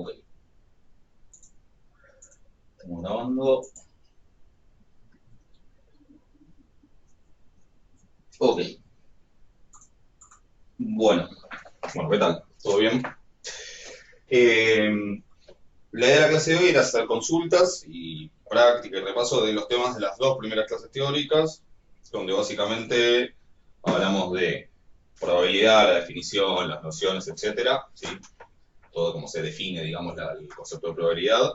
Ok, estamos grabando. Ok, bueno, ¿qué tal? ¿Todo bien? Eh, la idea de la clase de hoy era hacer consultas y práctica y repaso de los temas de las dos primeras clases teóricas, donde básicamente hablamos de probabilidad, la definición, las nociones, etcétera, ¿sí? Todo como se define, digamos, el concepto de probabilidad,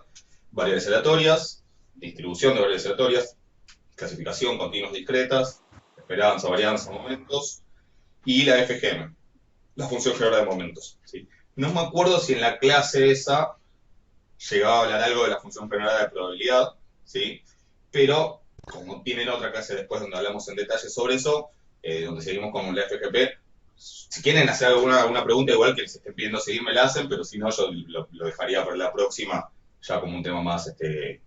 variables aleatorias, distribución de variables aleatorias, clasificación, continuas discretas, esperanza, varianza, momentos, y la FGM, la función generadora de momentos. ¿Sí? No me acuerdo si en la clase esa llegaba a hablar algo de la función generadora de probabilidad, ¿sí? Pero como tienen otra clase después donde hablamos en detalle sobre eso, donde seguimos con la FGP, si quieren hacer alguna pregunta igual que les estén pidiendo seguir, me la hacen, pero si no, yo lo dejaría para la próxima, ya como un tema más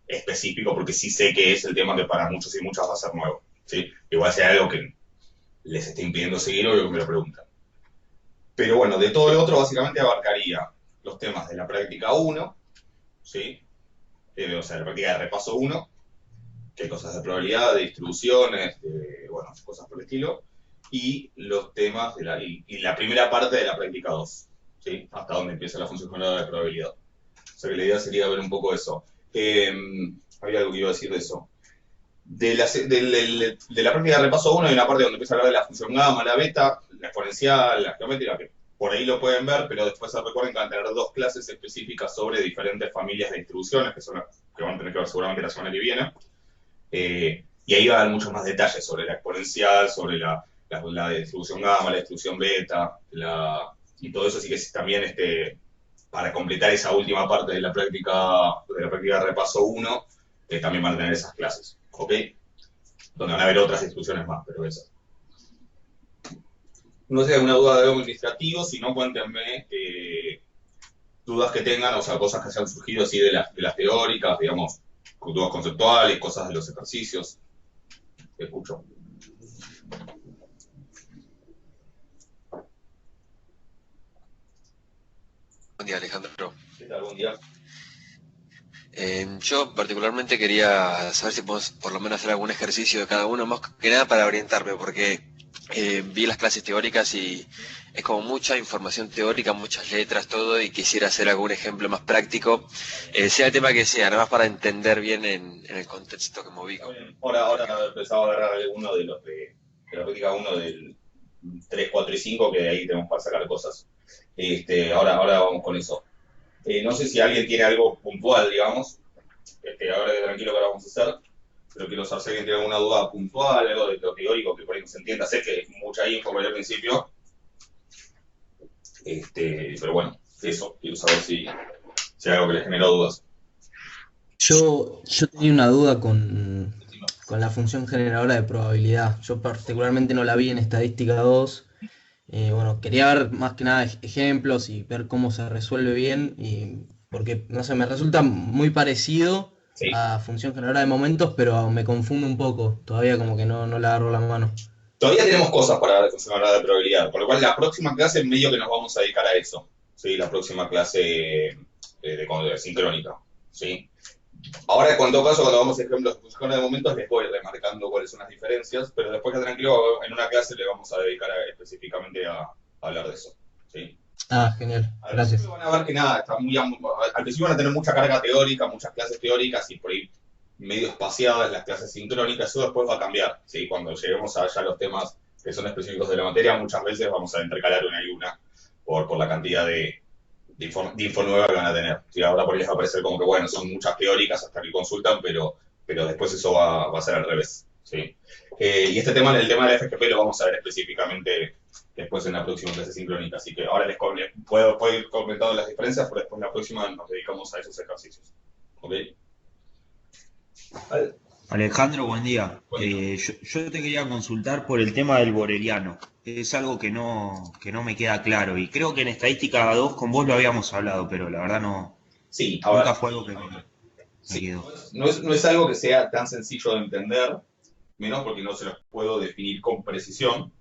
específico, porque sí sé que es el tema que para muchos y muchas va a ser nuevo. ¿Sí? Igual sea algo que les esté impidiendo seguir, obvio que me lo preguntan. Pero bueno, de todo lo otro básicamente abarcaría los temas de la práctica 1, ¿sí? O sea, la práctica de repaso 1, que hay cosas de probabilidad, de distribuciones, bueno, cosas por el estilo, y los temas y la primera parte de la práctica 2, ¿sí? Hasta donde empieza la función generadora de probabilidad. O sea que la idea sería ver un poco eso. Había algo que iba a decir de eso. De la práctica de repaso 1 hay una parte donde empieza a hablar de la función gamma, la beta, la exponencial, la geométrica, que por ahí lo pueden ver, pero después recuerden que van a tener dos clases específicas sobre diferentes familias de distribuciones, que son las que van a tener que ver seguramente la semana que viene. Y ahí va a dar muchos más detalles sobre la exponencial, sobre la distribución gamma, la distribución beta, y todo eso. Así que también para completar esa última parte de la práctica de repaso 1, también van a tener esas clases. ¿Ok? Donde van a haber otras distribuciones más, pero esas. No sé si hay alguna duda de algo administrativo, si no, cuéntenme dudas que tengan, o sea, cosas que se han surgido así de las teóricas, digamos, dudas conceptuales, cosas de los ejercicios. Te escucho. Buen día, Alejandro. ¿Qué tal? Buen día. Yo particularmente quería saber si podemos por lo menos hacer algún ejercicio de cada uno, más que nada para orientarme, porque vi las clases teóricas y es como mucha información teórica, muchas letras, todo, y quisiera hacer algún ejemplo más práctico, sea el tema que sea, nada más para entender bien en el contexto que me ubico. Ahora empezaba a agarrar alguno de los de la práctica 1 del 3, 4 y 5, que de ahí tenemos para sacar cosas. Ahora vamos con eso. No sé si alguien tiene algo puntual, digamos. Ahora que tranquilo que ahora vamos a hacer. Pero quiero saber si alguien tiene alguna duda puntual, algo de lo teórico que por ahí no se entienda. Sé que es mucha info por ahí al principio. Pero bueno, eso. Quiero saber si hay algo que les generó dudas. Yo tenía una duda con la función generadora de probabilidad. Yo particularmente no la vi en estadística 2. Bueno, quería ver más que nada ejemplos y ver cómo se resuelve bien. Porque, no sé, me resulta muy parecido Sí. a función generadora de momentos, pero me confundo un poco. Todavía como que no le agarro la mano. Todavía tenemos cosas para ver de función de probabilidad, por lo cual la próxima clase medio que nos vamos a dedicar a eso. ¿Sí? La próxima clase de sincrónica. ¿Sí? Ahora, en todo caso, cuando vamos a ejemplos de función de momentos, les voy remarcando cuáles son las diferencias, pero después que tranquilo, en una clase le vamos a dedicar específicamente a hablar de eso. ¿Sí? Ah, genial. Al principio Gracias. van a ver que nada, al principio van a tener mucha carga teórica, muchas clases teóricas y por ahí medio espaciadas las clases sincrónicas, eso después va a cambiar, ¿sí? Cuando lleguemos a ya los temas que son específicos de la materia, muchas veces vamos a intercalar una y una por la cantidad de info nueva que van a tener. ¿Sí? Ahora por ahí les va a parecer como que, bueno, son muchas teóricas hasta que consultan, pero después eso va a ser al revés. ¿Sí? Y el tema de la FGP lo vamos a ver específicamente después en la próxima clase sincrónica. Así que ahora les puedo ir comentando las diferencias, pero después en la próxima nos dedicamos a esos ejercicios. ¿Ok? Vale. Alejandro, buen día. Buen día. Yo te quería consultar por el tema del boreliano. Es algo que no me queda claro y creo que en estadística 2 con vos lo habíamos hablado, pero la verdad no, Sí, a ver. nunca fue algo que me Sí, quedó. no es algo que sea tan sencillo de entender, menos porque no se los puedo definir con precisión.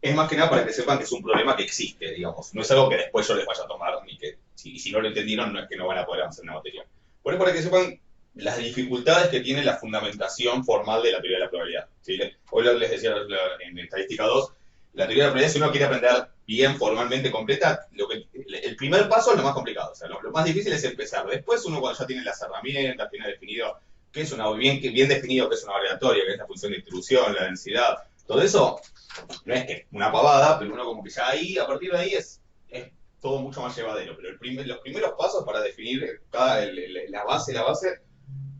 Es más que nada para que sepan que es un problema que existe, digamos. No es algo que después yo les vaya a tomar ni que y si no lo entendieron, no es que no van a poder avanzar en la materia. Por eso, para que sepan las dificultades que tiene la fundamentación formal de la teoría de la probabilidad. ¿Sí? Hoy les decía en Estadística 2, la teoría de la probabilidad, si uno quiere aprender bien formalmente completa, el primer paso es lo más complicado. O sea, lo más difícil es empezar. Después uno, cuando ya tiene las herramientas, tiene definido qué es bien definido qué es una variatoria, qué es la función de distribución, la densidad, todo eso no es que una pavada, pero uno como que ya ahí, a partir de ahí es todo mucho más llevadero. Pero los primeros pasos para definir la base,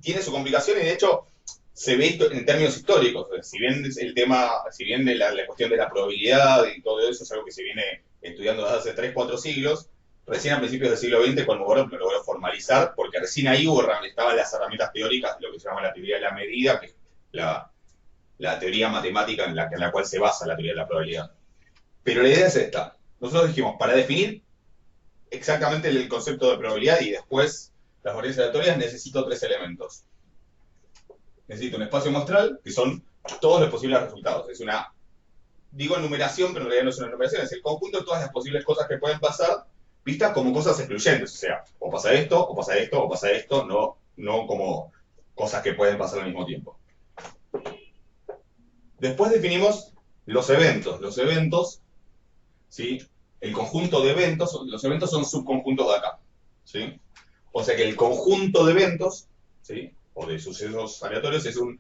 tiene su complicación y de hecho se ve en términos históricos. Si bien de la cuestión de la probabilidad y todo eso es algo que se viene estudiando desde hace 3, 4 siglos, recién a principios del siglo XX Kolmogorov lo logró formalizar, porque recién ahí estaban las herramientas teóricas de lo que se llama la teoría de la medida, que es la teoría matemática en la cual se basa la teoría de la probabilidad. Pero la idea es esta. Nosotros dijimos, para definir exactamente el concepto de probabilidad y después las varianzas aleatorias, necesito 3 elementos. Necesito un espacio muestral, que son todos los posibles resultados. Es digo numeración, pero en realidad no es una numeración, es el conjunto de todas las posibles cosas que pueden pasar, vistas como cosas excluyentes. O sea, o pasa esto, o pasa esto, o pasa esto, no como cosas que pueden pasar al mismo tiempo. Después definimos los eventos. Los eventos, ¿sí? El conjunto de eventos, los eventos son subconjuntos de acá, ¿sí? O sea que el conjunto de eventos, ¿sí? O de sucesos aleatorios es un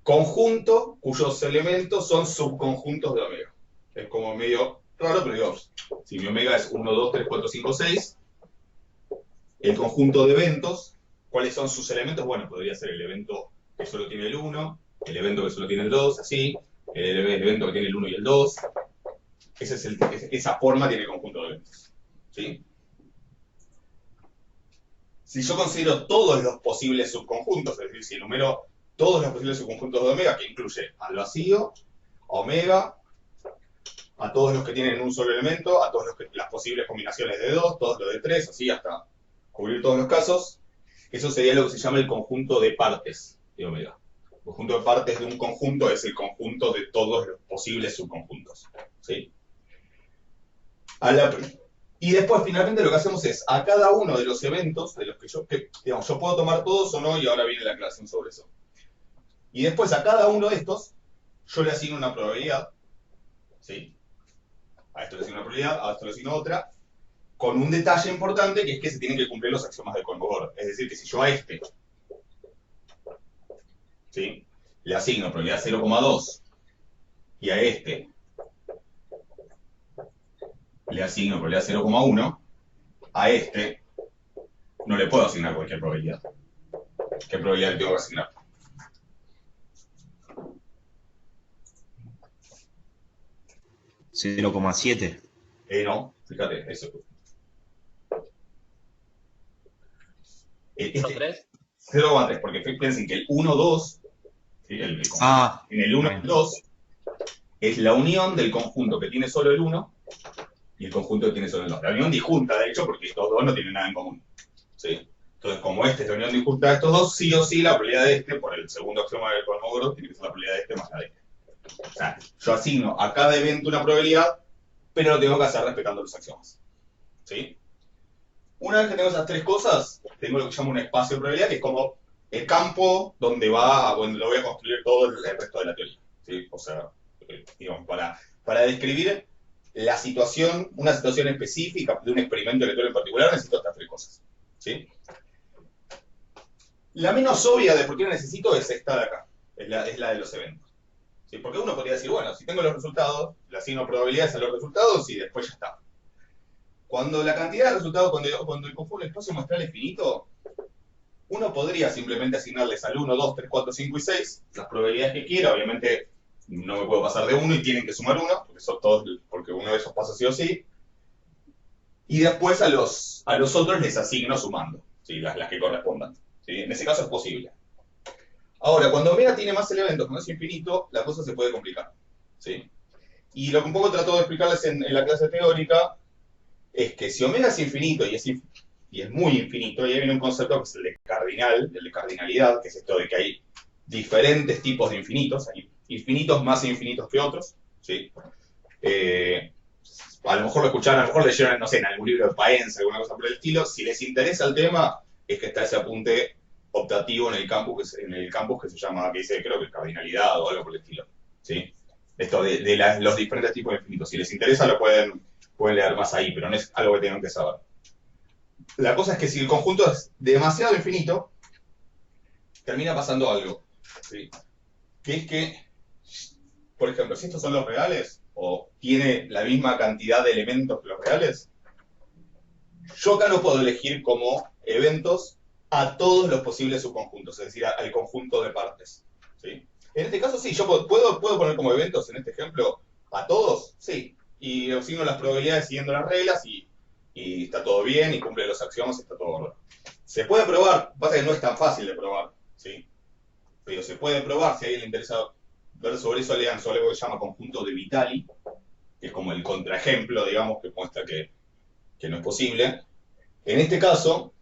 conjunto cuyos elementos son subconjuntos de omega. Es como medio raro, pero digo, si mi omega es 1, 2, 3, 4, 5, 6, el conjunto de eventos, ¿cuáles son sus elementos? Bueno, podría ser el evento que solo tiene el 1, el evento que solo tiene el 2, así, el evento que tiene el 1 y el 2. Esa forma tiene el conjunto de eventos, ¿sí? Si yo considero todos los posibles subconjuntos, es decir, si enumero todos los posibles subconjuntos de omega, que incluye al vacío, a omega, a todos los que tienen un solo elemento, a todas las posibles combinaciones de 2, todos los de 3, así hasta cubrir todos los casos, eso sería lo que se llama el conjunto de partes de omega. El conjunto de partes de un conjunto es el conjunto de todos los posibles subconjuntos, ¿sí? Y después, finalmente, lo que hacemos es, a cada uno de los eventos, de los que yo puedo tomar todos o no, y ahora viene la aclaración sobre eso. Y después, a cada uno de estos, yo le asigno una probabilidad, ¿sí? A esto le asigno una probabilidad, a esto le asigno otra, con un detalle importante, que es que se tienen que cumplir los axiomas de Kolmogorov. Es decir, que si yo a este, ¿sí? Le asigno probabilidad 0,2, y a este le asigno probabilidad 0,1, a este no le puedo asignar cualquier probabilidad. ¿Qué probabilidad le tengo que asignar? ¿0,7? No, fíjate, eso. Este, 0,3. 0,3, porque piensen que el 1, 2, ¿sí? En el 1 y el 2, es la unión del conjunto que tiene solo el 1 y el conjunto que tiene solo el 2. La unión disjunta, de hecho, porque estos dos no tienen nada en común, ¿sí? Entonces, como esta es la unión disjunta de estos dos, sí o sí la probabilidad de este, por el segundo axioma del Kolmogorov, tiene que ser la probabilidad de este más la de este. O sea, yo asigno a cada evento una probabilidad, pero lo tengo que hacer respetando los axiomas, ¿sí? Una vez que tengo esas 3 cosas, tengo lo que llamo un espacio de probabilidad, que es como el campo donde lo voy a construir todo el resto de la teoría, ¿sí? O sea, digamos, para describir una situación específica de un experimento aleatorio en particular, necesito estas 3 cosas, ¿sí? La menos obvia de por qué la necesito es esta de acá, es la de los eventos, ¿sí? Porque uno podría decir, bueno, si tengo los resultados, le asigno probabilidades a los resultados y después ya está. Cuando la cantidad de resultados, cuando el espacio muestral es finito, uno podría simplemente asignarles al 1, 2, 3, 4, 5 y 6 las probabilidades que quiera. Obviamente no me puedo pasar de 1 y tienen que sumar 1, porque uno de esos pasa sí o sí. Y después a los otros les asigno sumando, ¿sí? Las que correspondan, ¿sí? En ese caso es posible. Ahora, cuando omega tiene más elementos, cuando es infinito, la cosa se puede complicar, ¿sí? Y lo que un poco trato de explicarles en la clase teórica es que si omega es infinito y es muy infinito, y ahí viene un concepto que es el de cardinalidad, que es esto de que hay diferentes tipos de infinitos, hay infinitos más infinitos que otros, ¿sí? a lo mejor lo escucharon, a lo mejor leyeron, no sé, en algún libro de Paenza, alguna cosa por el estilo. Si les interesa el tema, es que está ese apunte optativo en el campus que se llama, que dice, creo que cardinalidad o algo por el estilo. ¿Sí? Esto de los diferentes tipos de infinitos. Si les interesa, lo pueden leer más ahí, pero no es algo que tengan que saber. La cosa es que si el conjunto es demasiado infinito, termina pasando algo. ¿Sí? Que es que, por ejemplo, si estos son los reales, o tiene la misma cantidad de elementos que los reales, yo acá no puedo elegir como eventos a todos los posibles subconjuntos, es decir, al conjunto de partes. ¿Sí? En este caso sí, yo puedo poner como eventos, en este ejemplo, a todos, sí, y asigno las probabilidades siguiendo las reglas y está todo bien, y cumple los axiomas y está todo bárbaro. Se puede probar, pasa que no es tan fácil de probar, ¿sí? Pero se puede probar, si a alguien le interesa ver sobre eso, lean sobre algo que se llama conjunto de Vitali, que es como el contraejemplo, digamos, que muestra que no es posible. En este caso,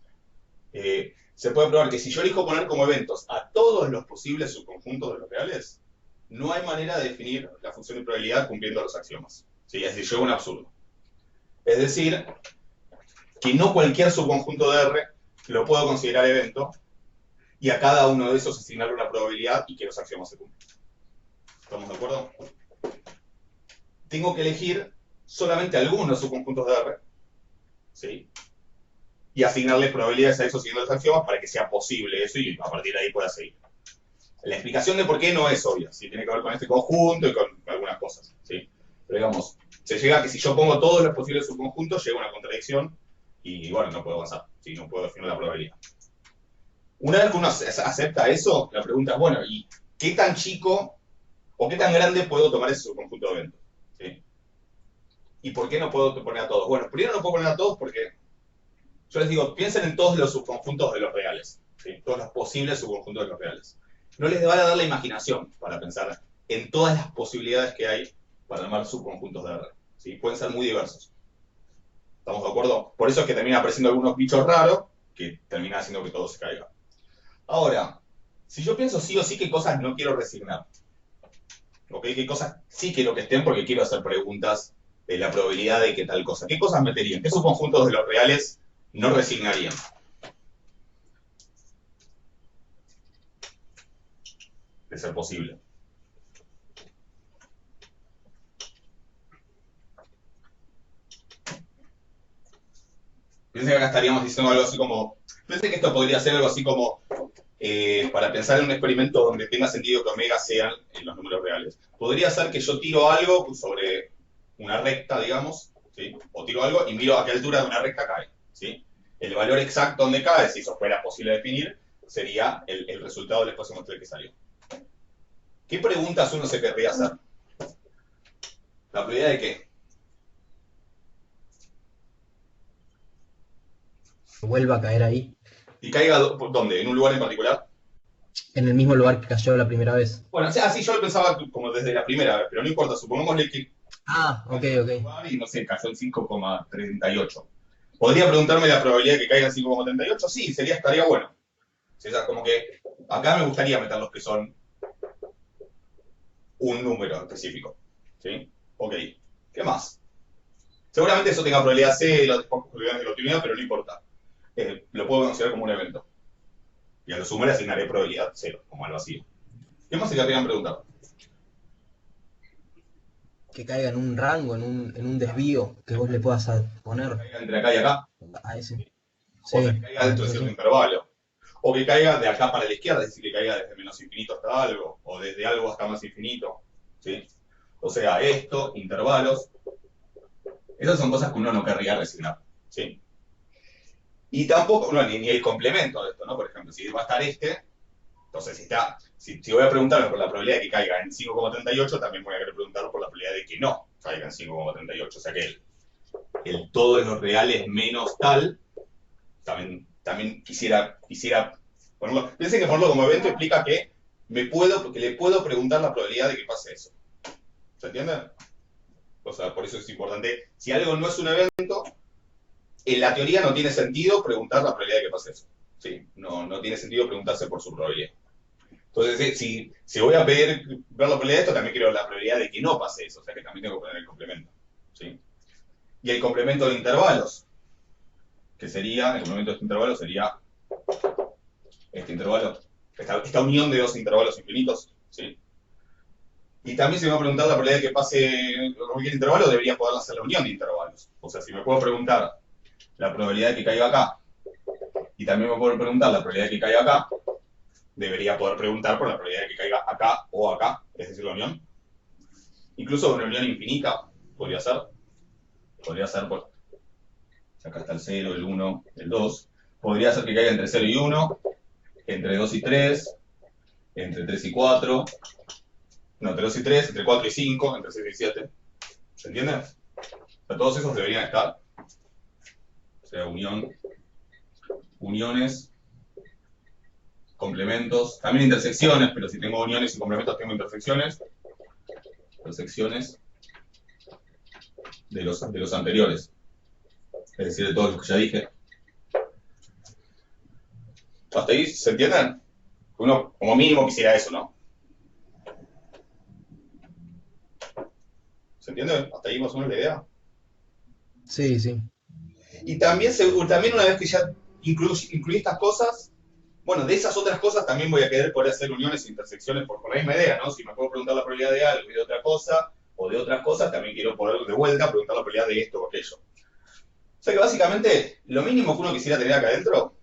se puede probar que si yo elijo poner como eventos a todos los posibles subconjuntos de los reales, no hay manera de definir la función de probabilidad cumpliendo los axiomas. ¿Sí? Es decir, llega un absurdo. Es decir, que no cualquier subconjunto de R lo puedo considerar evento y a cada uno de esos asignarle una probabilidad y que los axiomas se cumplan. ¿Estamos de acuerdo? Tengo que elegir solamente algunos subconjuntos de R, ¿sí? Y asignarles probabilidades a esos siguiendo los axiomas para que sea posible eso y a partir de ahí pueda seguir. La explicación de por qué no es obvia, ¿sí? Tiene que ver con este conjunto y con algunas cosas, ¿sí? Pero digamos, se llega a que si yo pongo todos los posibles subconjuntos, llega una contradicción y bueno, no puedo avanzar, ¿sí? No puedo definir la probabilidad. Una vez que uno acepta eso, la pregunta es, bueno, ¿y qué tan chico o qué tan grande puedo tomar ese subconjunto de eventos? ¿Sí? ¿Y por qué no puedo poner a todos? Bueno, primero no puedo poner a todos porque yo les digo, piensen en todos los subconjuntos de los reales, ¿sí? Todos los posibles subconjuntos de los reales. No les van a dar la imaginación para pensar en todas las posibilidades que hay para armar subconjuntos de R. ¿Sí? Pueden ser muy diversos. ¿Estamos de acuerdo? Por eso es que terminan apareciendo algunos bichos raros que terminan haciendo que todo se caiga. Ahora, si yo pienso sí o sí qué cosas no quiero resignar, ¿ok? ¿Qué cosas sí quiero que estén porque quiero hacer preguntas de la probabilidad de que tal cosa? ¿Qué cosas meterían? ¿Qué subconjuntos de los reales no resignarían? De ser posible. Piensen que acá estaríamos diciendo algo así como, piensen que esto podría ser algo así como, para pensar en un experimento donde tenga sentido que omega sean los números reales. Podría ser que yo tiro algo sobre una recta, digamos, ¿sí? O tiro algo y miro a qué altura de una recta cae, ¿sí? El valor exacto donde cae, si eso fuera posible definir, sería el resultado del espacio muestral que salió. ¿Qué preguntas uno se querría hacer? ¿La probabilidad de qué? Vuelva a caer ahí, ¿Y caiga dónde? ¿En un lugar en particular? en el mismo lugar que cayó la primera vez. Bueno, o sea, así yo lo pensaba como desde la primera vez, pero no importa, supongámosle que Ah, ok. y no sé, cayó en 5,38. ¿Podría preguntarme la probabilidad de que caiga en 5,38? Sí, estaría bueno. O sea, como que acá me gustaría meter los que son un número específico. ¿Sí? Ok. ¿Qué más? Seguramente eso tenga probabilidad cero, probabilidad de continuidad, pero no importa. Lo puedo considerar como un evento. Y a lo sumo le asignaré probabilidad cero, como al vacío. ¿Qué más se querrían preguntar? Que caiga en un rango, en un desvío que vos le puedas poner ¿Caiga entre acá y acá? a ese. O sea, que caiga dentro de cierto intervalo. O que caiga de acá para la izquierda, es decir, que caiga desde menos infinito hasta algo, o desde algo hasta más infinito. ¿Sí? O sea, esto, intervalos. Esas son cosas que uno no querría resignar. ¿Sí? Y tampoco, no, ni el complemento de esto, ¿no? Por ejemplo, si va a estar entonces si voy a preguntarme por la probabilidad de que caiga en 5,38, también voy a querer preguntarlo por la probabilidad de que no caiga en 5,38. O sea que el todo de los reales menos tal, también quisiera ponerlo. Piensen que ponerlo como evento implica que le puedo preguntar la probabilidad de que pase eso. ¿Se entiende? O sea, por eso es importante. Si algo no es un evento, en la teoría no tiene sentido preguntar la probabilidad de que pase eso. ¿Sí? No tiene sentido preguntarse por su probabilidad. Entonces, si voy a pedir ver la probabilidad de esto, también quiero la probabilidad de que no pase eso. O sea que también tengo que poner el complemento. ¿Sí? Y el complemento de intervalos, que sería, el complemento de este intervalo sería este intervalo, esta unión de dos intervalos infinitos, ¿sí? Y también se me va a preguntar la probabilidad de que pase cualquier intervalo, debería poder hacer la unión de intervalos. O sea, si me puedo preguntar la probabilidad de que caiga acá, y también me puedo preguntar la probabilidad de que caiga acá, debería poder preguntar por la probabilidad de que caiga acá o acá, es decir, la unión. Incluso una unión infinita podría ser. Podría ser, por, acá está el 0, el 1, el 2. Podría ser que caiga entre 0 y 1, entre 2 y 3, entre 3 y 4, no, entre 2 y 3, entre 4 y 5, entre 6 y 7. ¿Se entiende? O sea, todos esos deberían estar. O sea, uniones, complementos, también intersecciones, pero si tengo uniones y complementos tengo intersecciones. Intersecciones de los anteriores. Es decir, de todos los que ya dije. ¿Hasta ahí se entienden? Uno como mínimo quisiera eso, ¿no? ¿Se entiende? ¿Hasta ahí más o menos la idea? Sí, sí. Y también una vez que ya incluí estas cosas, bueno, de esas otras cosas también voy a querer poder hacer uniones e intersecciones por la misma idea, ¿no? Si me puedo preguntar la probabilidad de algo y de otra cosa, o de otras cosas, también quiero poder de vuelta preguntar la probabilidad de esto o aquello. O sea que básicamente lo mínimo que uno quisiera tener acá adentro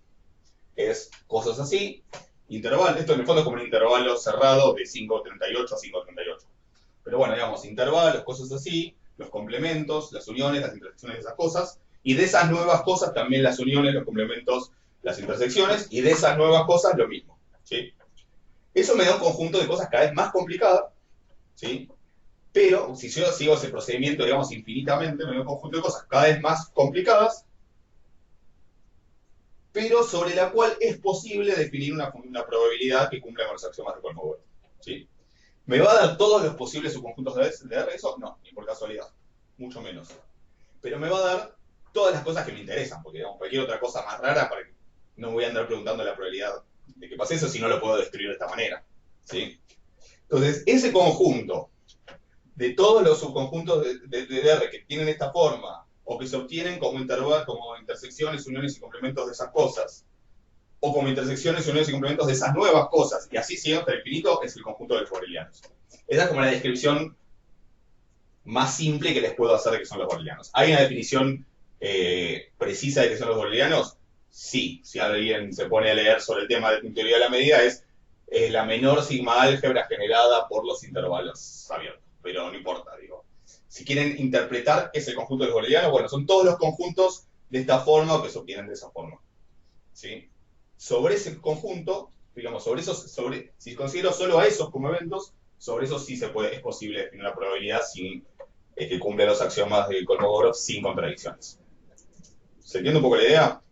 es cosas así, intervalo, esto en el fondo es como un intervalo cerrado de 5.38 a 5.38. Pero bueno, digamos, intervalos, cosas así, los complementos, las uniones, las intersecciones de esas cosas, y de esas nuevas cosas también las uniones, los complementos, las intersecciones, y de esas nuevas cosas lo mismo, ¿sí? Eso me da un conjunto de cosas cada vez más complicadas, ¿sí? Pero si yo sigo ese procedimiento, digamos, infinitamente, me da un conjunto de cosas cada vez más complicadas, pero sobre la cual es posible definir una probabilidad que cumpla con los axiomas de Kolmogorov, ¿sí? ¿Me va a dar todos los posibles subconjuntos de R eso? No, ni por casualidad, mucho menos. Pero me va a dar todas las cosas que me interesan, porque digamos, cualquier otra cosa más rara, no voy a andar preguntando la probabilidad de que pase eso si no lo puedo describir de esta manera, ¿sí? Entonces, ese conjunto de todos los subconjuntos de R que tienen esta forma, o que se obtienen como intersecciones, uniones y complementos de esas cosas, o como intersecciones, uniones y complementos de esas nuevas cosas, y así sigue hasta el infinito, es el conjunto de los borelianos. Esa es como la descripción más simple que les puedo hacer de qué son los borelianos. ¿Hay una definición precisa de qué son los borelianos? Sí. Si alguien se pone a leer sobre el tema de teoría de la medida, es la menor sigma álgebra generada por los intervalos abiertos. Pero no importa, digo. Si quieren interpretar qué es el conjunto de los borelianos, bueno, son todos los conjuntos de esta forma o que se obtienen de esa forma, ¿sí? Sobre ese conjunto, digamos, si considero solo a esos como eventos, sobre eso sí es posible definir una probabilidad sin que cumpla los axiomas de Kolmogorov sin contradicciones. ¿Se entiende un poco la idea?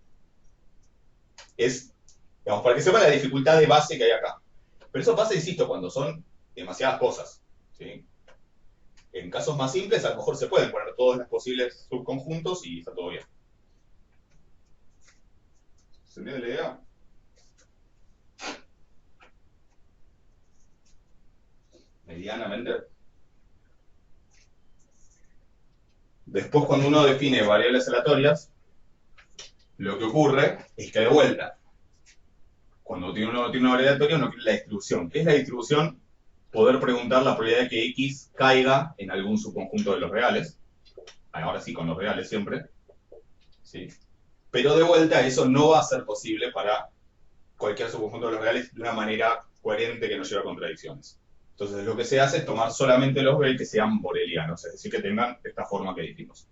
Es, digamos, para que sepan la dificultad de base que hay acá. Pero eso pasa, insisto, cuando son demasiadas cosas, ¿sí? En casos más simples, a lo mejor se pueden poner todos los posibles subconjuntos y está todo bien. ¿Se entiende la idea? Medianamente. Después, cuando uno define variables aleatorias, lo que ocurre es que de vuelta, cuando uno tiene una variable aleatoria, uno quiere la distribución. ¿Qué es la distribución? Poder preguntar la probabilidad de que X caiga en algún subconjunto de los reales. Ahora sí, con los reales siempre. ¿Sí? Pero de vuelta, eso no va a ser posible para cualquier subconjunto de los reales de una manera coherente que no lleve a contradicciones. Entonces, lo que se hace es tomar solamente los B que sean borelianos, es decir, que tengan esta forma que dijimos.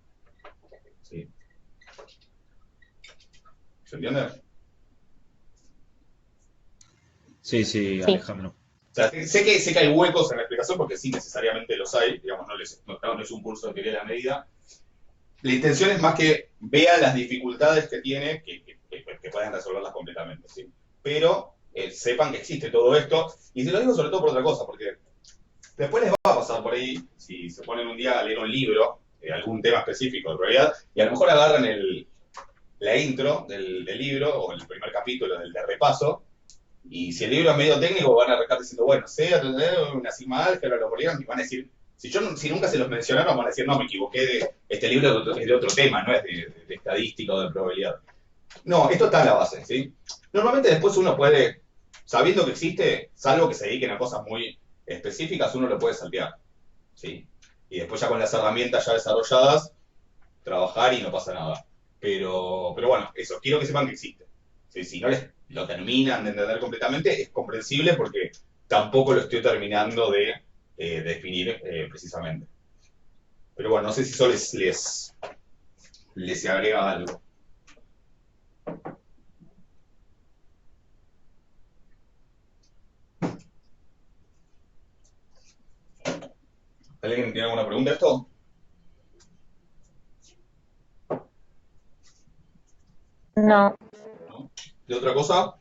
¿Sí? ¿Se entiende? Sí, sí, Alejandro. O sea, sé que hay huecos en la explicación porque sí, necesariamente los hay, digamos, no es un curso de teoría de la medida. La intención es más que vean las dificultades que tiene, que puedan resolverlas completamente, ¿sí? Pero sepan que existe todo esto, y se lo digo sobre todo por otra cosa, porque después les va a pasar por ahí, si se ponen un día a leer un libro, algún tema específico de probabilidad, y a lo mejor agarran la intro del libro, o el primer capítulo del de repaso, y si el libro es medio técnico, van a arrancar diciendo, bueno, sea una sigma álgebra, los booleanos, y van a decir Si nunca se los mencionaron, van a decir, no, me equivoqué, este libro es de otro tema, no es de estadística o de probabilidad. No, esto está en la base, ¿sí? Normalmente después uno puede, sabiendo que existe, salvo que se dediquen a cosas muy específicas, uno lo puede saltear, ¿sí? Y después ya con las herramientas ya desarrolladas, trabajar y no pasa nada. Pero bueno, eso, quiero que sepan que existe. ¿Sí? Si no les lo terminan de entender completamente, es comprensible porque tampoco lo estoy terminando de definir precisamente. Pero bueno, no sé si eso les agrega algo. ¿Alguien tiene alguna pregunta de esto? No. ¿No? ¿De otra cosa?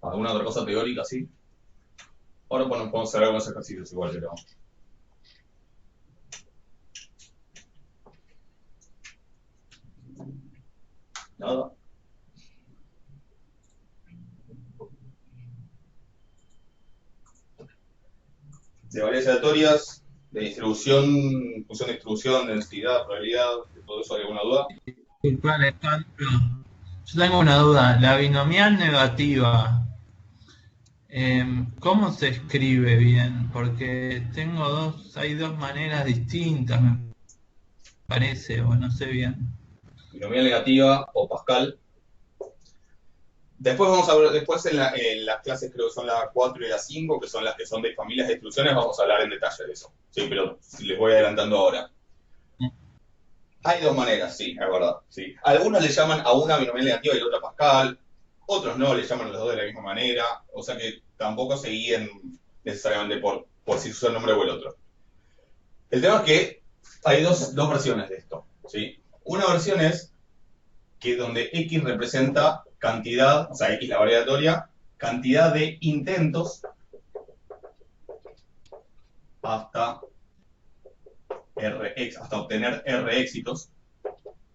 ¿Alguna otra cosa teórica, sí? Ahora podemos hacer algunos ejercicios igual, pero... Nada. De variedades aleatorias, de distribución, función de distribución, densidad, probabilidad, de todo eso, ¿hay alguna duda? Disculpa, Alejandro. Yo tengo una duda. La binomial negativa, ¿cómo se escribe bien? Porque hay dos maneras distintas, me parece, o no sé bien. Binomial negativa o Pascal. Después vamos a ver, después en las clases creo que son las 4 y las 5, que son las que son de familias de distribuciones, vamos a hablar en detalle de eso. Sí, pero les voy adelantando ahora. Hay dos maneras, sí, es verdad. Sí. Algunos le llaman a una binomial negativa y a la otra Pascal, otros no, le llaman a los dos de la misma manera, o sea que tampoco se guíen necesariamente por si se usa el nombre o el otro. El tema es que hay dos versiones de esto, ¿sí? Una versión es que donde X representa cantidad, o sea, X la variable aleatoria, cantidad de intentos hasta hasta obtener R éxitos,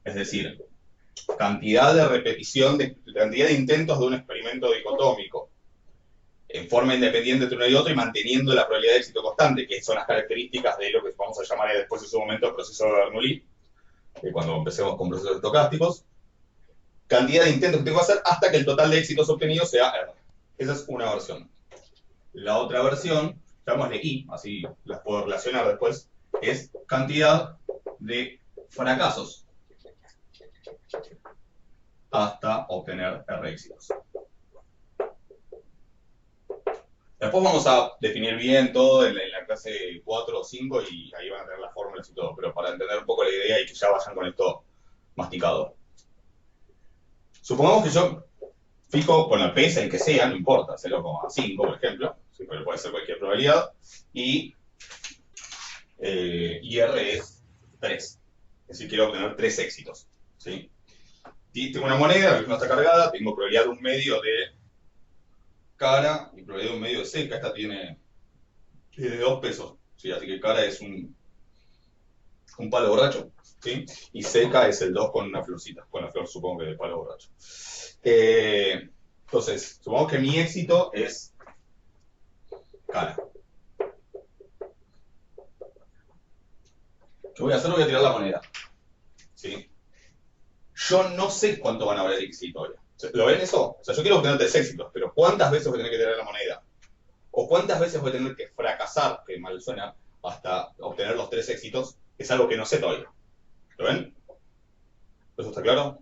es decir, cantidad de repetición, cantidad de intentos de un experimento dicotómico en forma independiente entre uno y otro y manteniendo la probabilidad de éxito constante, que son las características de lo que vamos a llamar después en su momento el proceso de Bernoulli, cuando empecemos con procesos estocásticos. Cantidad de intentos que tengo que hacer hasta que el total de éxitos obtenidos sea R. Esa es una versión. La otra versión, llamémosle I, así las puedo relacionar después, es cantidad de fracasos hasta obtener R éxitos. Después vamos a definir bien todo en la clase 4 o 5 y ahí van a tener las fórmulas y todo, pero para entender un poco la idea y que ya vayan con esto masticado. Supongamos que yo fijo con la P, el que sea, no importa, 0,5 por ejemplo, ¿sí? Pero puede ser cualquier probabilidad, y R es 3. Es decir, quiero obtener 3 éxitos, ¿sí? Y tengo una moneda, que no está cargada, tengo probabilidad de un medio de cara y probabilidad de un medio de seca. Esta tiene 2 pesos, ¿sí? Así que cara es un palo borracho, ¿sí? Y seca es el 2 con una florcita, con la flor supongo que de palo borracho. Entonces, supongamos que mi éxito es cara. ¿Qué voy a hacer? Voy a tirar la moneda, ¿sí? Yo no sé cuánto van a valer éxito ahora. ¿Lo ven eso? O sea, yo quiero obtener 3 éxitos, pero ¿cuántas veces voy a tener que tirar la moneda? ¿O cuántas veces voy a tener que fracasar, que mal suena, hasta obtener los 3 éxitos? Es algo que no sé todavía. ¿Lo ven? ¿Eso está claro?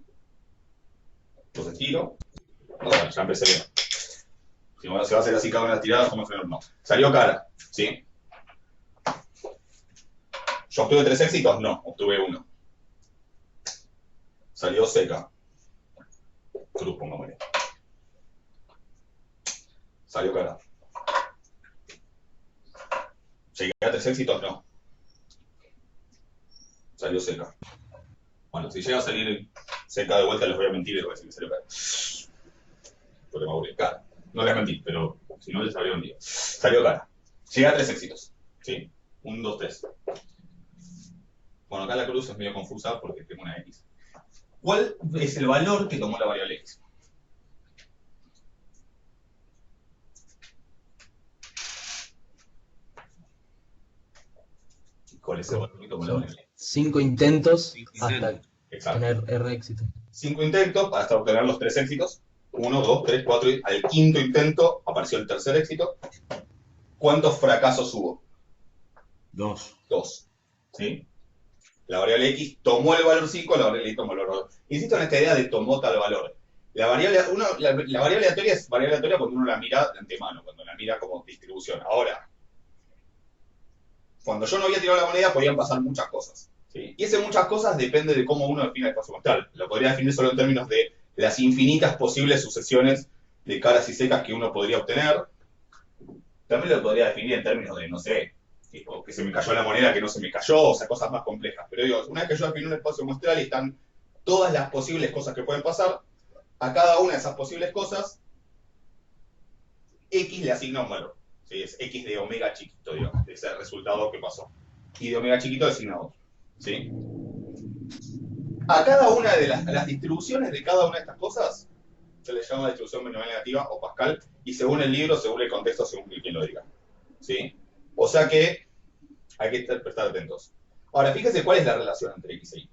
Entonces tiro. Bueno, ya empecé bien. Si va a hacer así cada una de las tiradas, como frenar, no. Salió cara, ¿sí? ¿Yo obtuve 3 éxitos? No, obtuve 1. Salió seca. Cruz, pongámosle. Salió cara. ¿Llegué a 3 éxitos? No. Salió seca. Bueno, si llega a salir seca de vuelta, les voy a mentir y les voy a decir que salió cara. Porque me aburrí. Cara. No les mentí, pero si no les habría mentido. Salió cara. Llegué a 3 éxitos. ¿Sí? 1, 2, 3. Bueno, acá la cruz es medio confusa porque tengo una X. ¿Cuál es el valor que tomó la variable X? ¿Cuál es el valor que tomó la variable X? 5 intentos hasta Exacto. tener R éxito. 5 intentos hasta obtener los 3 éxitos. 1, 2, 3, 4. Al quinto intento apareció el tercer éxito. ¿Cuántos fracasos hubo? 2. 2. ¿Sí? La variable X tomó el valor 5, la variable Y tomó el valor 2. Insisto en esta idea de tomó tal valor. La variable aleatoria es variable aleatoria cuando uno la mira de antemano, cuando la mira como distribución. Ahora, cuando yo no había tirado la moneda podían pasar muchas cosas. ¿Sí? Y ese muchas cosas depende de cómo uno define el espacio muestral. Lo podría definir solo en términos de las infinitas posibles sucesiones de caras y secas que uno podría obtener. También lo podría definir en términos de, no sé, tipo, que se me cayó la moneda, que no se me cayó, o sea, cosas más complejas. Pero digo, una vez que yo defino un espacio muestral y están todas las posibles cosas que pueden pasar, a cada una de esas posibles cosas, X le asigna un valor. ¿Sí? Es X de omega chiquito, digamos, de ese resultado que pasó. Y de omega chiquito designa otro. ¿Sí? A cada una de las distribuciones de cada una de estas cosas se le llama distribución binomial negativa o Pascal, y según el libro, según el contexto, según quien lo diga. ¿Sí? O sea que hay que prestar atentos. Ahora, fíjense cuál es la relación entre X e Y.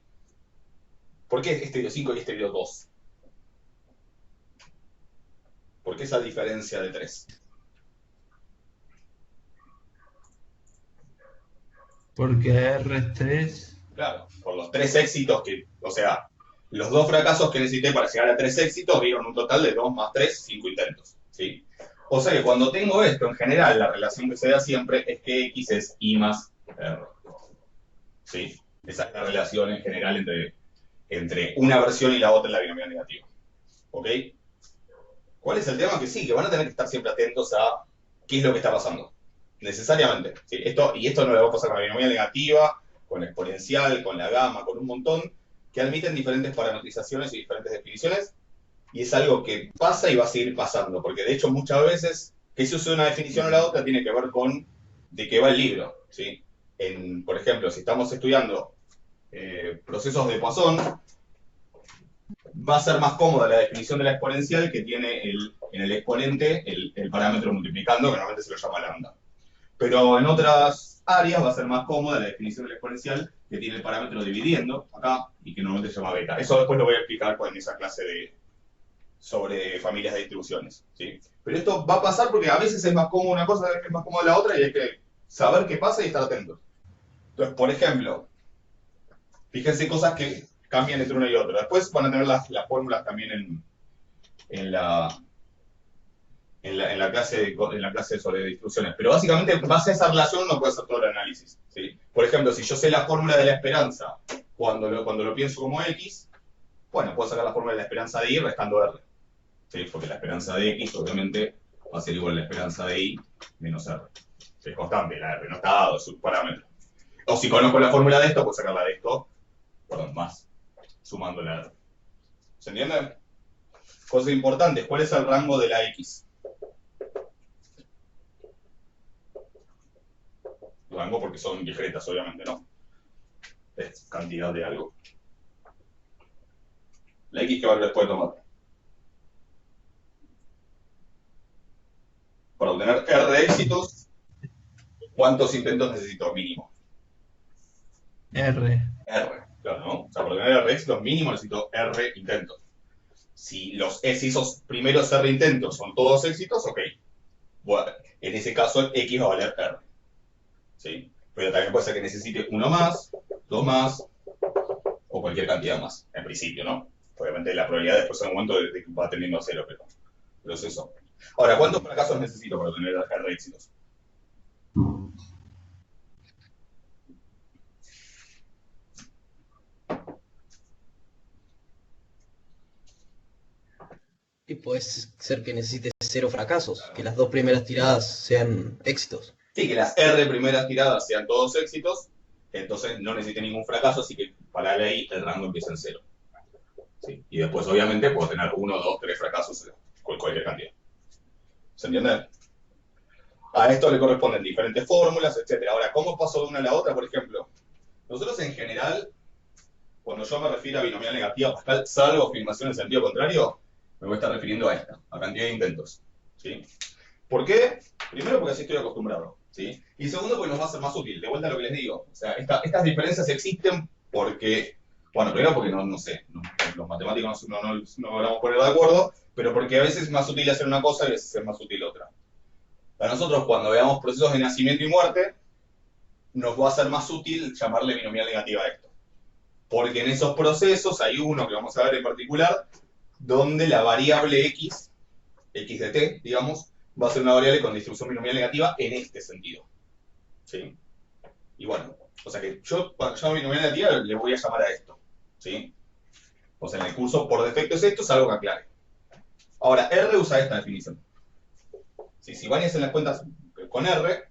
¿Por qué este dio 5 y este dio 2? ¿Por qué esa diferencia de 3? Porque R es 3. Claro, por los 3 éxitos que, o sea, los 2 fracasos que necesité para llegar a 3 éxitos dieron un total de 2 más 3, 5 intentos. ¿Sí? O sea que cuando tengo esto, en general, la relación que se da siempre es que X es Y más R. ¿Sí? Esa es la relación en general entre una versión y la otra en la binomial negativa. ¿Ok? ¿Cuál es el tema? Que sí, que van a tener que estar siempre atentos a qué es lo que está pasando. Necesariamente. ¿Sí? Esto no le va a pasar con la binomial negativa, con la exponencial, con la gamma, con un montón, que admiten diferentes parametrizaciones y diferentes definiciones, y es algo que pasa y va a seguir pasando, porque de hecho muchas veces que se use una definición o la otra tiene que ver con de qué va el libro. ¿Sí? Por ejemplo, si estamos estudiando procesos de Poisson, va a ser más cómoda la definición de la exponencial que tiene en el exponente el parámetro multiplicando, que normalmente se lo llama lambda. Pero en otras áreas va a ser más cómoda la definición de la exponencial que tiene el parámetro dividiendo acá y que normalmente se llama beta. Eso después lo voy a explicar en esa clase sobre familias de distribuciones. ¿Sí? Pero esto va a pasar porque a veces es más cómodo una cosa, a veces es más cómoda la otra y hay que saber qué pasa y estar atentos. Entonces, por ejemplo, fíjense cosas que cambian entre una y otra. Después van a tener las fórmulas también en la clase sobre distribuciones. Pero básicamente, en base a esa relación, uno puede hacer todo el análisis. ¿Sí? Por ejemplo, si yo sé la fórmula de la esperanza cuando lo pienso como X, bueno, puedo sacar la fórmula de la esperanza de Y restando R. ¿Sí? Porque la esperanza de X, obviamente, va a ser igual a la esperanza de Y menos R. Es constante, la R no está dado, es un parámetro. O si conozco la fórmula de esto, puedo sacar la de esto, más, sumando la R. ¿Se entiende? Cosas importantes, ¿cuál es el rango de la X? Rango porque son discretas, obviamente, ¿no? Es cantidad de algo. La X, ¿qué valores puede tomar? Para obtener R éxitos, ¿cuántos intentos necesito mínimo? R. R, claro, ¿no? O sea, para obtener R éxitos mínimo necesito R intentos. Si esos primeros R intentos son todos éxitos, ok. Bueno, en ese caso, X va a valer R. ¿Sí? Pero también puede ser que necesite uno más, dos más, o cualquier cantidad más, en principio, ¿no? Obviamente la probabilidad después en un momento de que va tendiendo a cero, pero es eso. Ahora, ¿cuántos fracasos necesito para obtener R éxitos? Y puede ser que necesites 0 fracasos, que las 2 primeras tiradas sean éxitos. Sí, que las R primeras tiradas sean todos éxitos, entonces no necesite ningún fracaso, así que para la I el rango empieza en 0. ¿Sí? Y después, obviamente, puedo tener 1, 2, 3 fracasos con cualquier cantidad. ¿Se entiende? A esto le corresponden diferentes fórmulas, etc. Ahora, ¿cómo paso de una a la otra? Por ejemplo, nosotros en general cuando yo me refiero a binomial negativa Pascal, salvo afirmación en sentido contrario, me voy a estar refiriendo a esta, a cantidad de intentos. ¿Sí? ¿Por qué? Primero porque así estoy acostumbrado. ¿Sí? Y segundo porque nos va a ser más útil. De vuelta a lo que les digo. O sea, estas diferencias existen porque, bueno, primero porque no sé, los matemáticos no vamos a poner de acuerdo, pero porque a veces es más útil hacer una cosa y a veces es más útil otra. Para nosotros, cuando veamos procesos de nacimiento y muerte, nos va a ser más útil llamarle binomial negativa a esto. Porque en esos procesos hay uno que vamos a ver en particular, donde la variable x de t, digamos, va a ser una variable con distribución binomial negativa en este sentido. ¿Sí? Y bueno, o sea que yo cuando llamo binomial negativa le voy a llamar a esto. ¿Sí? O sea, en el curso por defecto es esto, es algo que aclare. Ahora, R usa esta definición. ¿Sí? Si van y hacen las cuentas con R,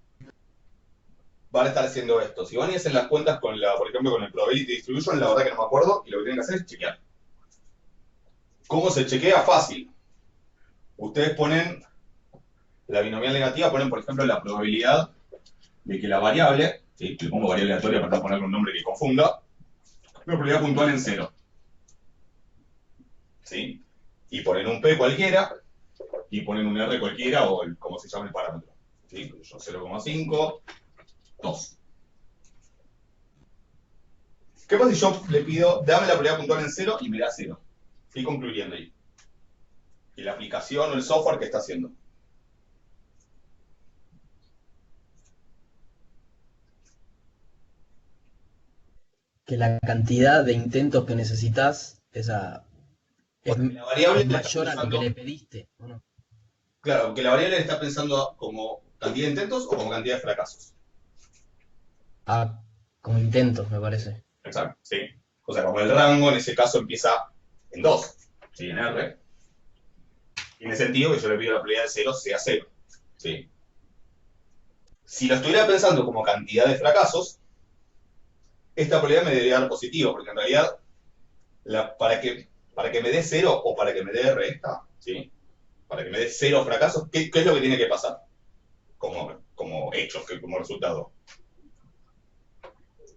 van a estar haciendo esto. Si van y hacen las cuentas con por ejemplo, con el probability distribution, la verdad que no me acuerdo, y lo que tienen que hacer es chequear. ¿Cómo se chequea? Fácil. Ustedes ponen la binomial negativa, ponen, por ejemplo, la probabilidad de que la variable, ¿sí? Le pongo variable aleatoria para no ponerle un nombre que confunda, una probabilidad puntual en 0. ¿Sí? Y ponen un P cualquiera, y ponen un R cualquiera, o como se llama el parámetro. ¿Sí? Yo 0,5, 2. ¿Qué pasa si yo le pido, dame la probabilidad puntual en 0 y me da 0? Estoy concluyendo ahí. Y la aplicación o el software que está haciendo. Que la cantidad de intentos que necesitas es Porque la variable la está mayor a lo que pensando, le pediste, ¿o no? claro, porque la variable la está pensando como cantidad de intentos o como cantidad de fracasos. Ah, con intentos, me parece. Exacto, sí. O sea, como el rango en ese caso empieza en 2, ¿sí? En R. Tiene sentido que yo le pido la probabilidad de 0 sea 0, ¿sí? Si lo estuviera pensando como cantidad de fracasos, esta probabilidad me debería dar positivo, porque en realidad, para que me dé 0 o para que me dé R esta, ¿sí? Para que me dé 0 fracasos, ¿qué es lo que tiene que pasar? Como hecho, como resultado.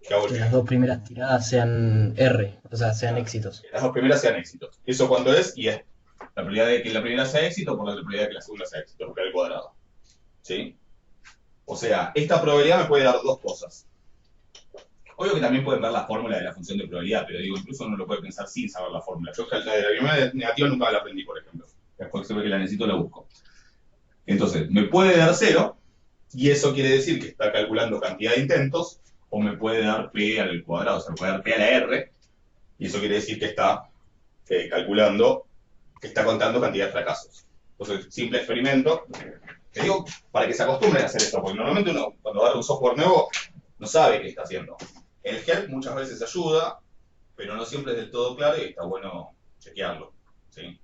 ¿Qué hago? Que las dos primeras tiradas sean R, o sea, sean éxitos. Que las dos primeras sean éxitos. ¿Eso cuánto es? Y es la probabilidad de que la primera sea éxito por la probabilidad de que la segunda sea éxito, porque al cuadrado. ¿Sí? O sea, esta probabilidad me puede dar dos cosas. Obvio que también pueden ver la fórmula de la función de probabilidad, pero digo, incluso uno lo puede pensar sin saber la fórmula. Yo la de la binomial negativa nunca la aprendí, por ejemplo. Después se ve que la necesito, la busco. Entonces, me puede dar 0, y eso quiere decir que está calculando cantidad de intentos, o me puede dar P al cuadrado, o sea, me puede dar P a la R, y eso quiere decir que está calculando, que está contando cantidad de fracasos. Entonces, simple experimento. Te digo, para que se acostumbren a hacer esto, porque normalmente uno, cuando agarra un software nuevo, no sabe qué está haciendo. El help muchas veces ayuda, pero no siempre es del todo claro y está bueno chequearlo. ¿Sí?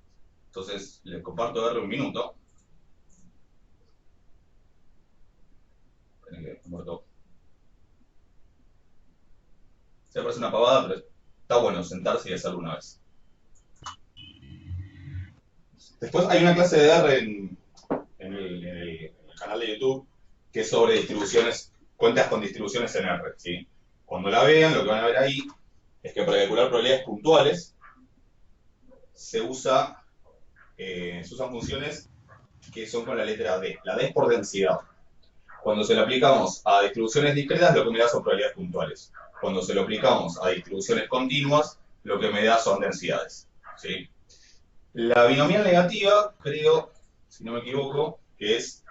Entonces, les comparto R un minuto. Se parece una pavada, pero está bueno sentarse y hacerlo una vez. Después hay una clase de R en el canal de YouTube que es sobre distribuciones, cuentas con distribuciones en R. ¿Sí? Cuando la vean, lo que van a ver ahí es que para calcular probabilidades puntuales se usan funciones que son con la letra D. La D es por densidad. Cuando se lo aplicamos a distribuciones discretas, lo que me da son probabilidades puntuales. Cuando se lo aplicamos a distribuciones continuas, lo que me da son densidades. ¿Sí? La binomial negativa, creo, si no me equivoco, que es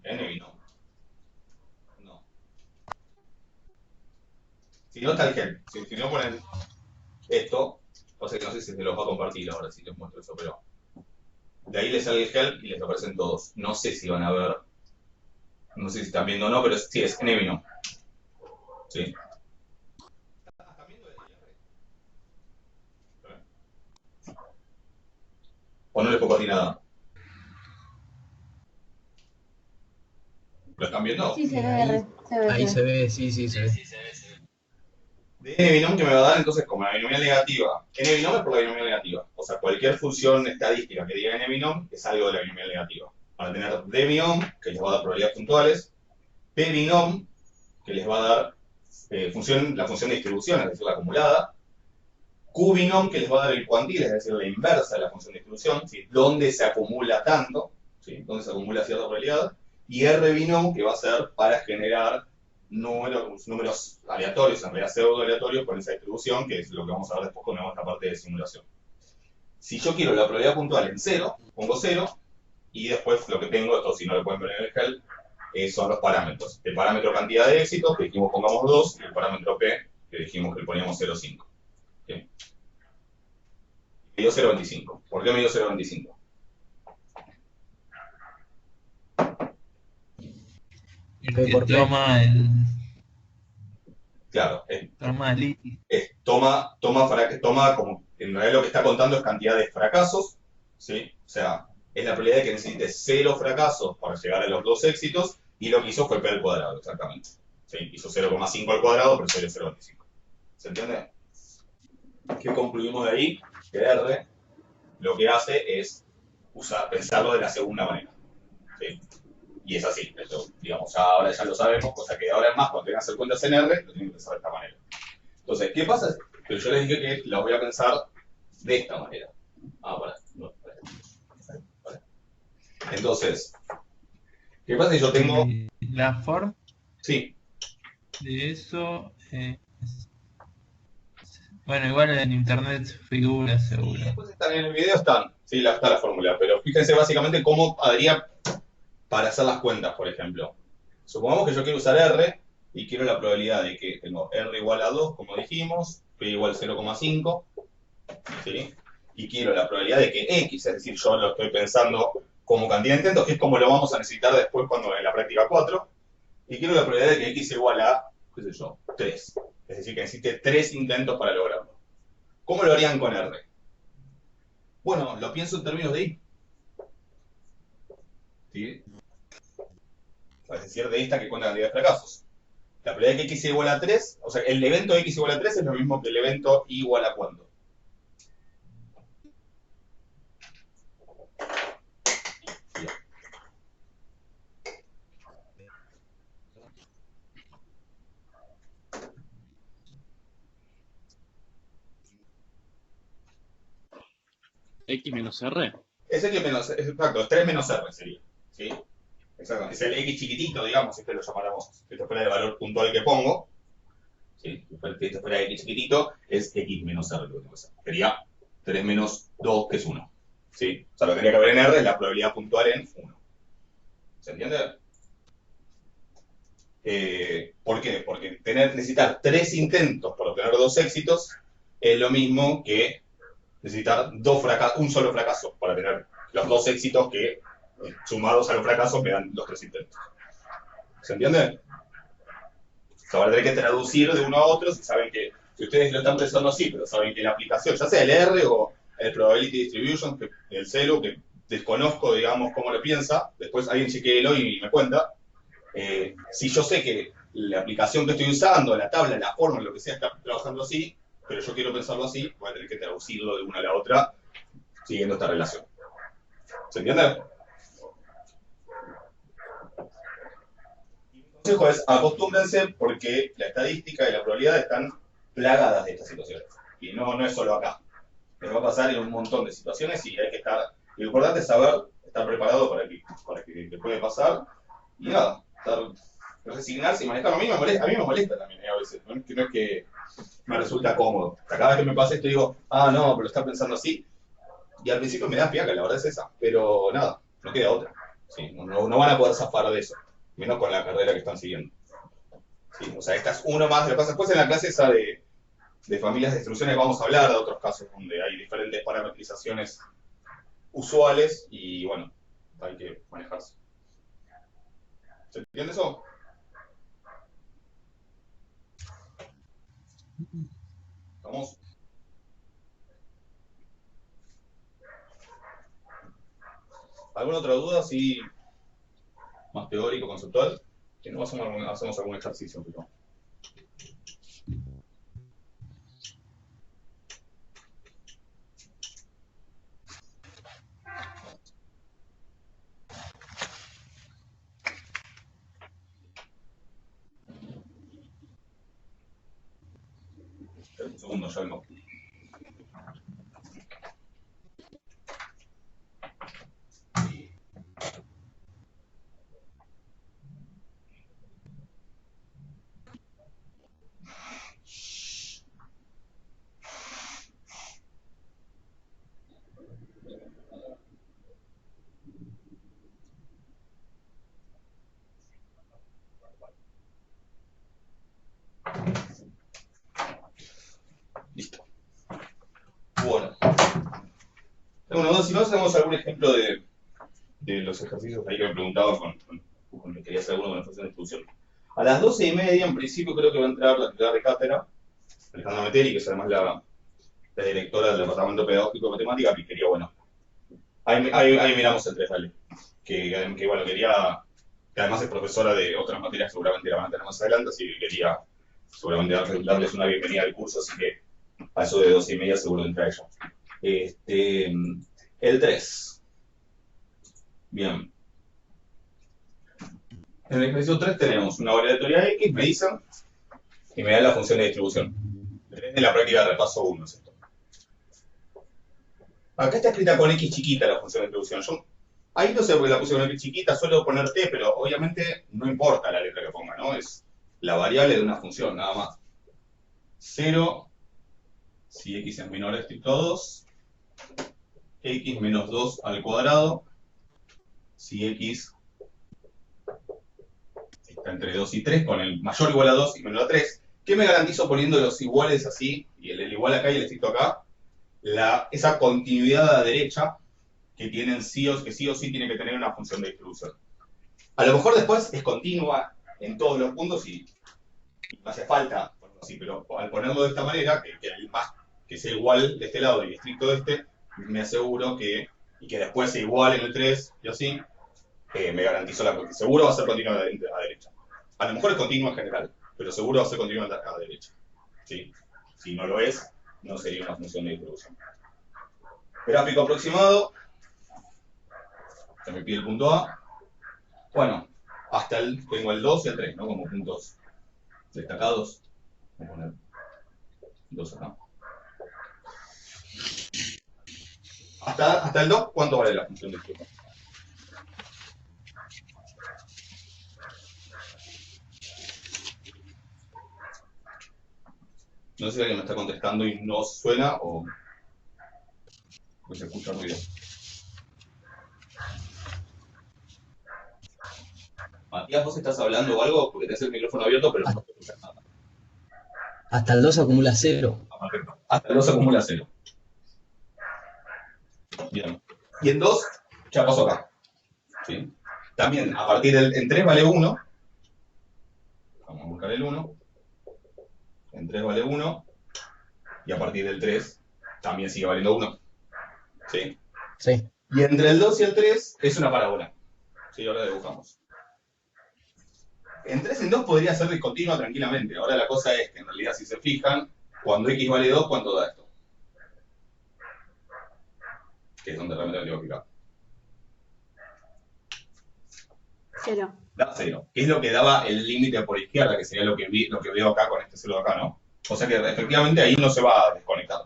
n-binom. No. Si no está el gen. Si no ponen esto, o sea que no sé si se los va a compartir ahora, si les muestro eso, pero de ahí les sale el help y les aparecen todos. No sé si van a ver, no sé si están viendo o no, pero sí, es n-binom. ¿Sí? ¿O no les compartí nada? ¿Lo están viendo? Sí, se ve, se ve. Ahí se ve, sí, se ve. De n-binom que me va a dar entonces como la binomial negativa. N-binom es por la binomial negativa. O sea, cualquier función estadística que diga n-binom es algo de la binomial negativa. Van a tener d-binom, que les va a dar probabilidades puntuales, p-binom, que les va a dar la función de distribución, es decir, la acumulada, QBinom, que les va a dar el cuantil, es decir, la inversa de la función de distribución, ¿sí? Dónde se acumula tanto, ¿sí? Dónde se acumula cierta probabilidad, y RBinom, que va a ser para generar números aleatorios, en realidad pseudo aleatorios, con esa distribución, que es lo que vamos a ver después cuando veamos la parte de simulación. Si yo quiero la probabilidad puntual en 0, pongo 0, y después lo que tengo, esto si no lo pueden ver en el help, son los parámetros. El parámetro cantidad de éxitos, que dijimos pongamos 2, y el parámetro P, que dijimos que le poníamos 0,5. ¿Sí? Me dio 0,25. ¿Por qué me dio 0,25? Que toma el... Claro, Toma el... toma como, en realidad lo que está contando es cantidad de fracasos, ¿sí? O sea, es la probabilidad de que necesite 0 fracasos para llegar a los 2 éxitos, y lo que hizo fue P al cuadrado, exactamente. ¿Sí? Hizo 0,5 al cuadrado, pero sería 0,25. ¿Se entiende? ¿Qué concluimos de ahí? Que R lo que hace es pensarlo de la segunda manera. ¿Sí? Y es así, esto, digamos, ahora ya lo sabemos, cosa que ahora es más, cuando tengan que hacer cuentas en R, lo tienen que pensar de esta manera. Entonces, ¿qué pasa? Pero yo les dije que la voy a pensar de esta manera. Para. Entonces, ¿qué pasa si yo tengo... La forma Sí. de eso... Bueno, igual en internet figura seguro. Después están en el video, sí, está la fórmula, pero fíjense básicamente cómo haría para hacer las cuentas, por ejemplo. Supongamos que yo quiero usar R y quiero la probabilidad de que tengo R igual a 2, como dijimos, P igual 0,5, ¿sí? Y quiero la probabilidad de que X, es decir, yo lo estoy pensando como cantidad de intentos, que es como lo vamos a necesitar después cuando en la práctica 4, y quiero la probabilidad de que X igual a, qué sé yo, 3. Es decir, que necesite 3 intentos para lograrlo. ¿Cómo lo harían con R? Bueno, lo pienso en términos de I. ¿Sí? Es decir, de esta que cuenta la cantidad de fracasos. La probabilidad de que X sea igual a 3, o sea, el evento X igual a 3 es lo mismo que el evento Y igual a ¿cuánto? X menos R. Es X menos, exacto, es 3 menos R sería. ¿Sí? Exacto. Es el X chiquitito, digamos, este lo llamaremos, si esto fuera el valor puntual que pongo, ¿sí? Si esto fuera X chiquitito, es X menos R lo que tengo que hacer. Sería 3 menos 2, que es 1. ¿Sí? O sea, lo que tendría que haber en R es la probabilidad puntual en 1. ¿Se entiende? ¿Por qué? Porque necesitar 3 intentos para obtener 2 éxitos es lo mismo que necesitar un solo fracaso para tener los 2 éxitos que, sumados a los fracasos, me dan los 3 intentos. ¿Se entiende? O sea, van a tener que traducir de uno a otro si saben que, si ustedes lo están pensando así, pero saben que la aplicación, ya sea el R o el Probability Distribution, el CELU, que desconozco, digamos, cómo lo piensa, después alguien chequeelo y me cuenta. Si yo sé que la aplicación que estoy usando, la tabla, la forma, lo que sea, está trabajando así, pero yo quiero pensarlo así, voy a tener que traducirlo de una a la otra siguiendo esta relación. ¿Se entiende? Mi consejo es acostúmbrense porque la estadística y la probabilidad están plagadas de estas situaciones. Y no es solo acá. Les va a pasar en un montón de situaciones y hay que estar... Lo importante es saber, estar preparado para que te puede pasar. Y nada, resignarse y manejarlo. A mí me molesta también a veces. No es que me resulta cómodo. Cada vez que me pasa esto digo, no, pero está pensando así. Y al principio me da fiaca, la verdad es esa. Pero nada, no queda otra. ¿Sí? No van a poder zafar de eso. Menos con la carrera que están siguiendo. ¿Sí? O sea, esta es uno más de lo que pasa. Después en la clase esa de familias de instrucciones vamos a hablar de otros casos donde hay diferentes parametrizaciones usuales y bueno, hay que manejarse. ¿Se entiende eso? ¿Vamos? ¿Alguna otra duda? Sí, más teórico, conceptual. Si no, hacemos algún ejercicio. Pero... segundo, ya vengo. Listo. Bueno. Bueno, si no hacemos algún ejemplo de los ejercicios ahí que me preguntaba con que quería hacer alguno con la función de distribución. A las 12:30, en principio, creo que va a entrar la titular de cátedra, Alejandra Meteri, que es además la directora del Departamento Pedagógico de Matemática, que quería, bueno, ahí miramos el 3, dale. Que bueno, quería, que además es profesora de otras materias, seguramente la van a tener más adelante, así que quería seguramente darles una bienvenida al curso, así que a eso de 12:30 seguro entra ella. El 3. Bien. En el ejercicio 3 tenemos una variable de teoría X, me dicen, y me dan la función de distribución. En la práctica de repaso 1 es esto. Acá está escrita con X chiquita la función de distribución. Ahí no sé por qué la puse con X chiquita, suelo poner T, pero obviamente no importa la letra que ponga, ¿no? Es la variable de una función, nada más. 0, si X es menor estricto a 2, X menos 2 al cuadrado, si X está entre 2 y 3, con el mayor o igual a 2 y menor a 3, ¿qué me garantizo poniendo los iguales así, y el igual acá y el estricto acá? Esa continuidad a la derecha que sí o sí tiene que tener una función de distribución. A lo mejor después es continua en todos los puntos y no hace falta ponerlo así, pero al ponerlo de esta manera, que sea igual de este lado y estricto de este, me aseguro que después sea igual en el 3 y así, me garantizo que seguro va a ser continua a derecha. A lo mejor es continua en general, pero seguro va a ser continua a derecha. ¿Sí? Si no lo es, no sería una función de distribución. Gráfico aproximado. Se me pide el punto A. Bueno, tengo el 2 y el 3, ¿no? Como puntos destacados. Voy a poner 2 acá. Hasta el 2, ¿cuánto vale la función de distribución? No sé si alguien me está contestando y no suena o se escucha ruido. Matías, vos estás hablando o algo porque tenés el micrófono abierto, pero no te escuchas nada. Hasta el 2 acumula 0. Ah, perfecto. Hasta el 2 acumula 0. Bien. Y en 2 ya pasó acá. ¿Sí? También, a partir en 3 vale 1. Vamos a buscar el 1. En 3 vale 1. Y a partir del 3 también sigue valiendo 1. ¿Sí? Sí. Y entre el 2 y el 3 es una parábola. Sí, ahora dibujamos. En 3 en 2 podría ser discontinua tranquilamente. Ahora la cosa es que en realidad, si se fijan, cuando X vale 2, ¿cuánto da esto? Que es donde realmente lo tengo que fijar. 0. Da 0. Que es lo que daba el límite por izquierda, que sería lo que veo acá con este 0 de acá, ¿no? O sea que efectivamente ahí no se va a desconectar.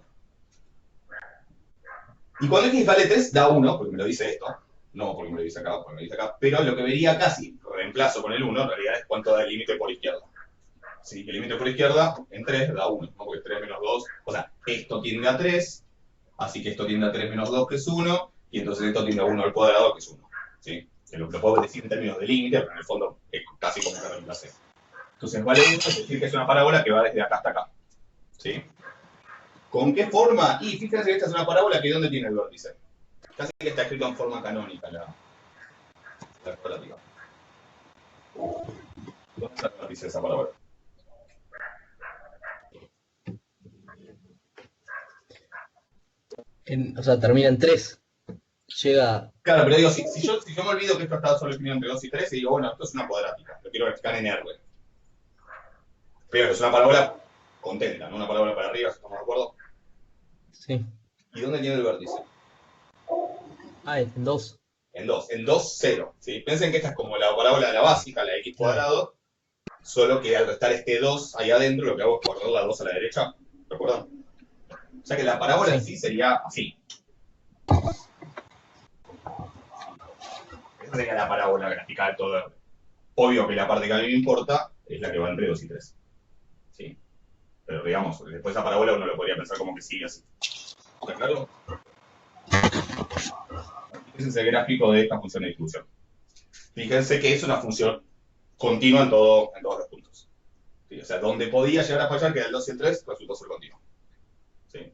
Y cuando X vale 3, da 1, porque me lo dice esto. No porque me lo dice acá, porque me lo dice acá. Pero lo que vería acá, si reemplazo con el 1, en realidad es cuánto da el límite por izquierda. Sí, el límite por izquierda en 3 da 1, ¿no? Porque 3 menos 2, o sea, esto tiende a 3, así que esto tiende a 3 menos 2, que es 1, y entonces esto tiende a 1 al cuadrado, que es 1. ¿Sí? Que lo puedo decir en términos de límite, pero en el fondo es casi como que reemplacé. Entonces vale 1, es decir que es una parábola que va desde acá hasta acá. ¿Sí? ¿Con qué forma? Y fíjense que esta es una parábola que ¿dónde tiene el vértice? Casi que está escrito en forma canónica la relativa. ¿Dónde está el vértice de esa parábola? O sea, termina en 3. Llega. Claro, pero digo, si yo me olvido que esto está solo definido entre 2 y 3, y digo, bueno, esto es una cuadrática, lo quiero explicar en R. Pero es una parábola contenta, ¿no? Una parábola para arriba, ¿estamos de acuerdo? Sí. ¿Y dónde tiene el vértice? En 2. En 2, 0. ¿Sí? Piensen que esta es como la parábola de la básica, la x cuadrado, solo que al restar este 2 ahí adentro, lo que hago es correr la 2 a la derecha, lo acuerdan? O sea que la parábola en sí sería así. Esa sería la parábola graficada todo. Obvio que la parte que a mí me importa es la que va entre 2 y 3. ¿Sí? Pero digamos, después esa parábola uno lo podría pensar como que sigue así. ¿Está claro? Ese es el gráfico de esta función de distribución. Fíjense que es una función continua en todos los puntos. ¿Sí? O sea, donde podía llegar a fallar, que era el 2 y el 3, resultó ser continuo. ¿Sí?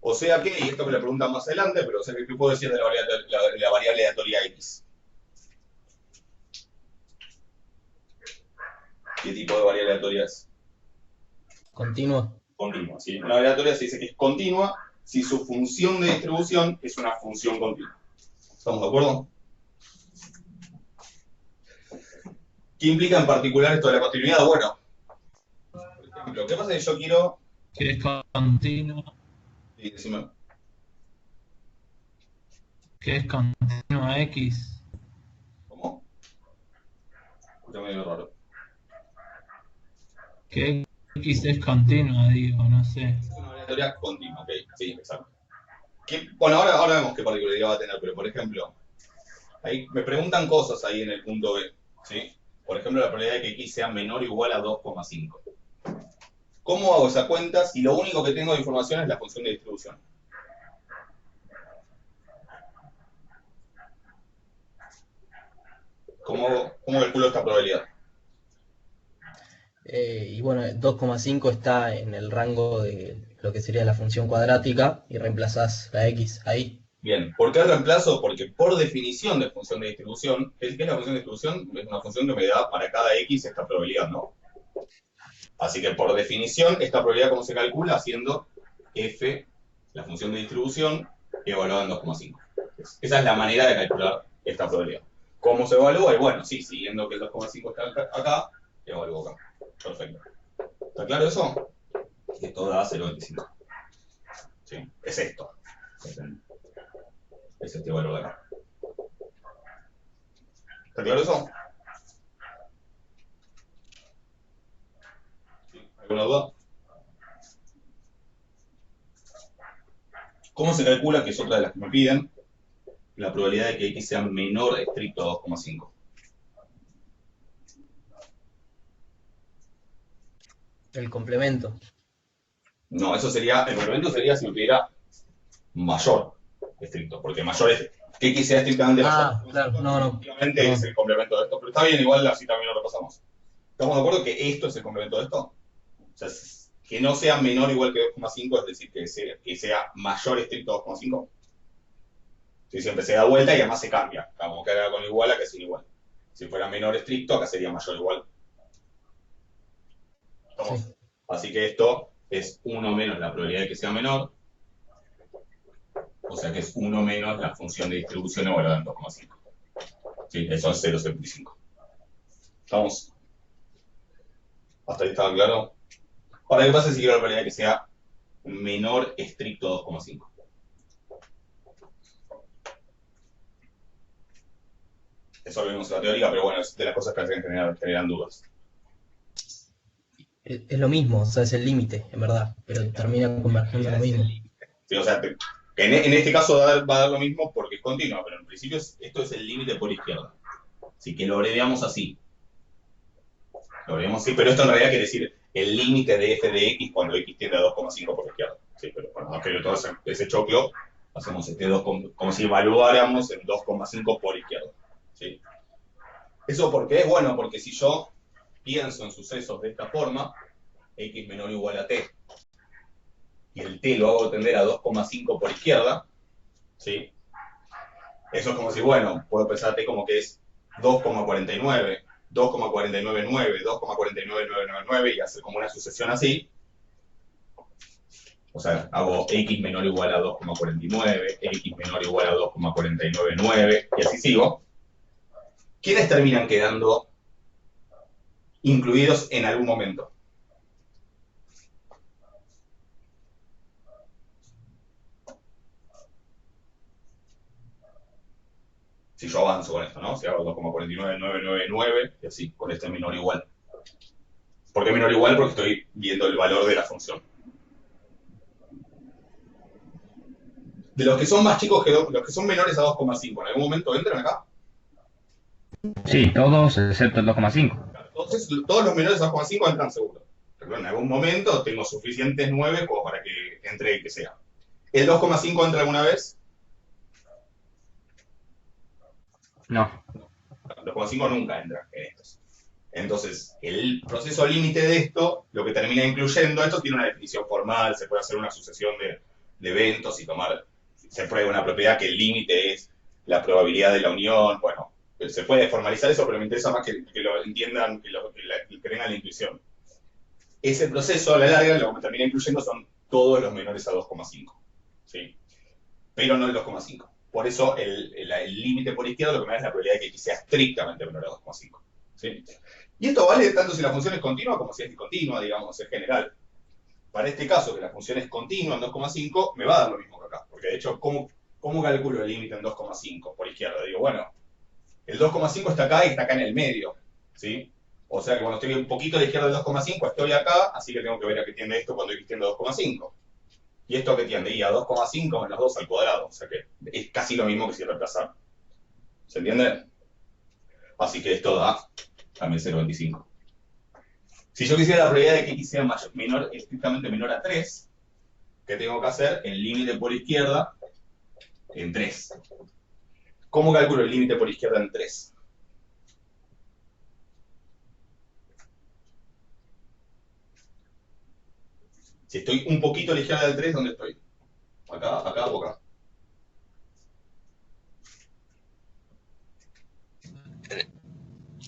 O sea que, y esto me lo preguntan más adelante, pero o sea, ¿qué puedo decir de la variable aleatoria X? ¿Qué tipo de variable aleatoria es? Continua. Continua. ¿Sí? Una variable aleatoria se dice que es continua si su función de distribución es una función continua. ¿Estamos de acuerdo? ¿Qué implica en particular esto de la continuidad? Bueno, por ejemplo, ¿qué pasa si yo quiero... Que es continua. Sí, decime. Que es continua X. ¿Cómo? Escucha medio raro. Que X es continua, digo, no sé. Es una variable aleatoria continua, ok. Sí, exacto. Bueno, ahora vemos qué particularidad va a tener, pero por ejemplo, ahí me preguntan cosas ahí en el punto B, ¿sí? Por ejemplo, la probabilidad de que X sea menor o igual a 2,5. ¿Cómo hago esa cuenta si lo único que tengo de información es la función de distribución? ¿Cómo calculo esta probabilidad? Y bueno, 2,5 está en el rango de lo que sería la función cuadrática y reemplazás la x ahí. Bien, ¿por qué reemplazo? Porque por definición de función de distribución, ¿qué es la función de distribución? Es una función que me da para cada x esta probabilidad, ¿no? Así que por definición, esta probabilidad, ¿cómo se calcula? Haciendo f, la función de distribución, evaluada en 2,5. Esa es la manera de calcular esta probabilidad. ¿Cómo se evalúa? Y bueno, sí, siguiendo que el 2,5 está acá, evalúo acá. Perfecto. ¿Está claro eso? Esto da 0,25. ¿Sí? Es esto. Es este valor de acá. ¿Está claro eso? ¿Sí? ¿Alguna duda? ¿Cómo se calcula, que es otra de las que me piden, la probabilidad de que X sea menor estricto a 2,5? El complemento. No, eso sería, el complemento sería si me pidiera mayor estricto, porque mayor es que X sea estrictamente mayor. Claro, no. Obviamente es el complemento de esto, pero está bien, igual así también lo repasamos. ¿Estamos de acuerdo que esto es el complemento de esto? O sea, que no sea menor o igual que 2,5, es decir, que sea mayor estricto a 2,5. Si siempre se da vuelta y además se cambia, como que haga con igual a que sin igual. Si fuera menor estricto, acá sería mayor igual. ¿Estamos? Sí. Así que esto es 1 menos la probabilidad de que sea menor, o sea que es 1 menos la función de distribución evaluada en 2,5. Sí, eso es 0,75. ¿Estamos? ¿Hasta ahí estaba claro? Ahora, ¿qué pasa si quiero la probabilidad de que sea menor estricto a 2,5? Eso lo vimos en la teoría, pero bueno, es de las cosas que hacen generan dudas. Es lo mismo, o sea, es el límite, en verdad, pero termina convergiendo a lo mismo. Sí, o sea, en este caso va a dar lo mismo porque es continua, pero en principio esto es el límite por izquierda. Así que lo abreviamos así. Lo abreviamos así, pero esto en realidad quiere decir el límite de f de x cuando x tiende a 2,5 por izquierda. Sí, pero para no querer todo ese choclo, hacemos este 2, como si evaluáramos en 2,5 por izquierda. ¿Sí? ¿Eso por qué? Bueno, porque si yo pienso en sucesos de esta forma, x menor o igual a t, y el t lo hago tender a 2,5 por izquierda, ¿sí? Eso es como si, bueno, puedo pensar t como que es 2,49, 2,499, 2,49999 y hacer como una sucesión así. O sea, hago x menor o igual a 2,49, x menor o igual a 2,499 y así sigo. ¿Quiénes terminan quedando incluidos en algún momento? Si yo avanzo con esto, ¿no? Si hago 2,49999 y así, con este menor o igual. ¿Por qué menor o igual? Porque estoy viendo el valor de la función. De los que son más chicos que los que son menores a 2,5, ¿en algún momento entran acá? Sí, todos excepto el 2,5. Entonces, todos los menores a 2,5 entran seguro. Pero en algún momento tengo suficientes 9 como para que entre el que sea. ¿El 2,5 entra alguna vez? No. El 2,5 nunca entra en estos. Entonces, el proceso límite de esto, lo que termina incluyendo, esto tiene una definición formal, se puede hacer una sucesión de eventos y tomar, se prueba una propiedad que el límite es la probabilidad de la unión, bueno, se puede formalizar eso, pero me interesa más que lo entiendan, que tengan la intuición. Ese proceso, a la larga, lo que termina incluyendo son todos los menores a 2,5, ¿sí? Pero no el 2,5. Por eso el límite por izquierda lo que me da es la probabilidad de que X sea estrictamente menor a 2,5, ¿sí? Y esto vale tanto si la función es continua como si es discontinua, digamos, en general. Para este caso, que la función es continua en 2,5, me va a dar lo mismo que acá. Porque de hecho, ¿cómo calculo el límite en 2,5 por izquierda? Digo, bueno, el 2,5 está acá y está acá en el medio, ¿sí? O sea que cuando estoy un poquito a la izquierda del 2,5 estoy acá, así que tengo que ver a qué tiende esto cuando X tiende a 2,5. ¿Y esto a qué tiende? Y a 2,5 menos 2 al cuadrado. O sea que es casi lo mismo que si reemplazar. ¿Se entiende? Así que esto da también 0,25. Si yo quisiera la probabilidad de que X sea estrictamente menor a 3, ¿qué tengo que hacer? El límite por izquierda en 3. ¿Cómo calculo el límite por izquierda en 3? Si estoy un poquito a la izquierda del 3, ¿dónde estoy? ¿Acá, acá o acá?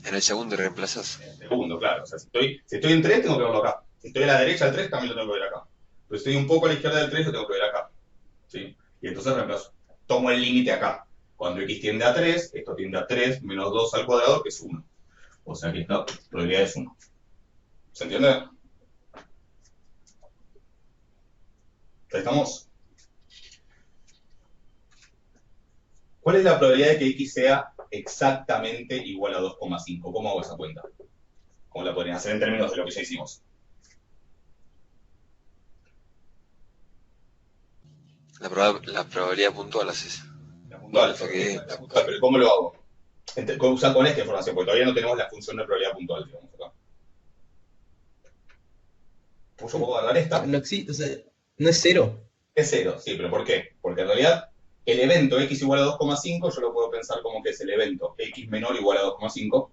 En el segundo reemplazas. En el segundo, claro. O sea, si estoy en 3, tengo que verlo acá. Si estoy a la derecha del 3, también lo tengo que ver acá. Pero si estoy un poco a la izquierda del 3, lo tengo que ver acá, ¿sí? Y entonces reemplazo. Tomo el límite acá. Cuando X tiende a 3, esto tiende a 3 menos 2 al cuadrado, que es 1. O sea que esta probabilidad es 1. ¿Se entiende? Ahí estamos. ¿Cuál es la probabilidad de que X sea exactamente igual a 2,5? ¿Cómo hago esa cuenta? ¿Cómo la podrían hacer en términos de lo que ya hicimos? La probabilidad puntual haces. La puntual, Porque- la puntual, pero ¿cómo lo hago? Usar con esta información, porque todavía no tenemos la función de probabilidad puntual, digamos, acá. Pues yo puedo agarrar esta. No existe, o sea, no es cero. Es 0, sí, pero ¿por qué? Porque en realidad el evento X igual a 2,5 yo lo puedo pensar como que es el evento X menor igual a 2,5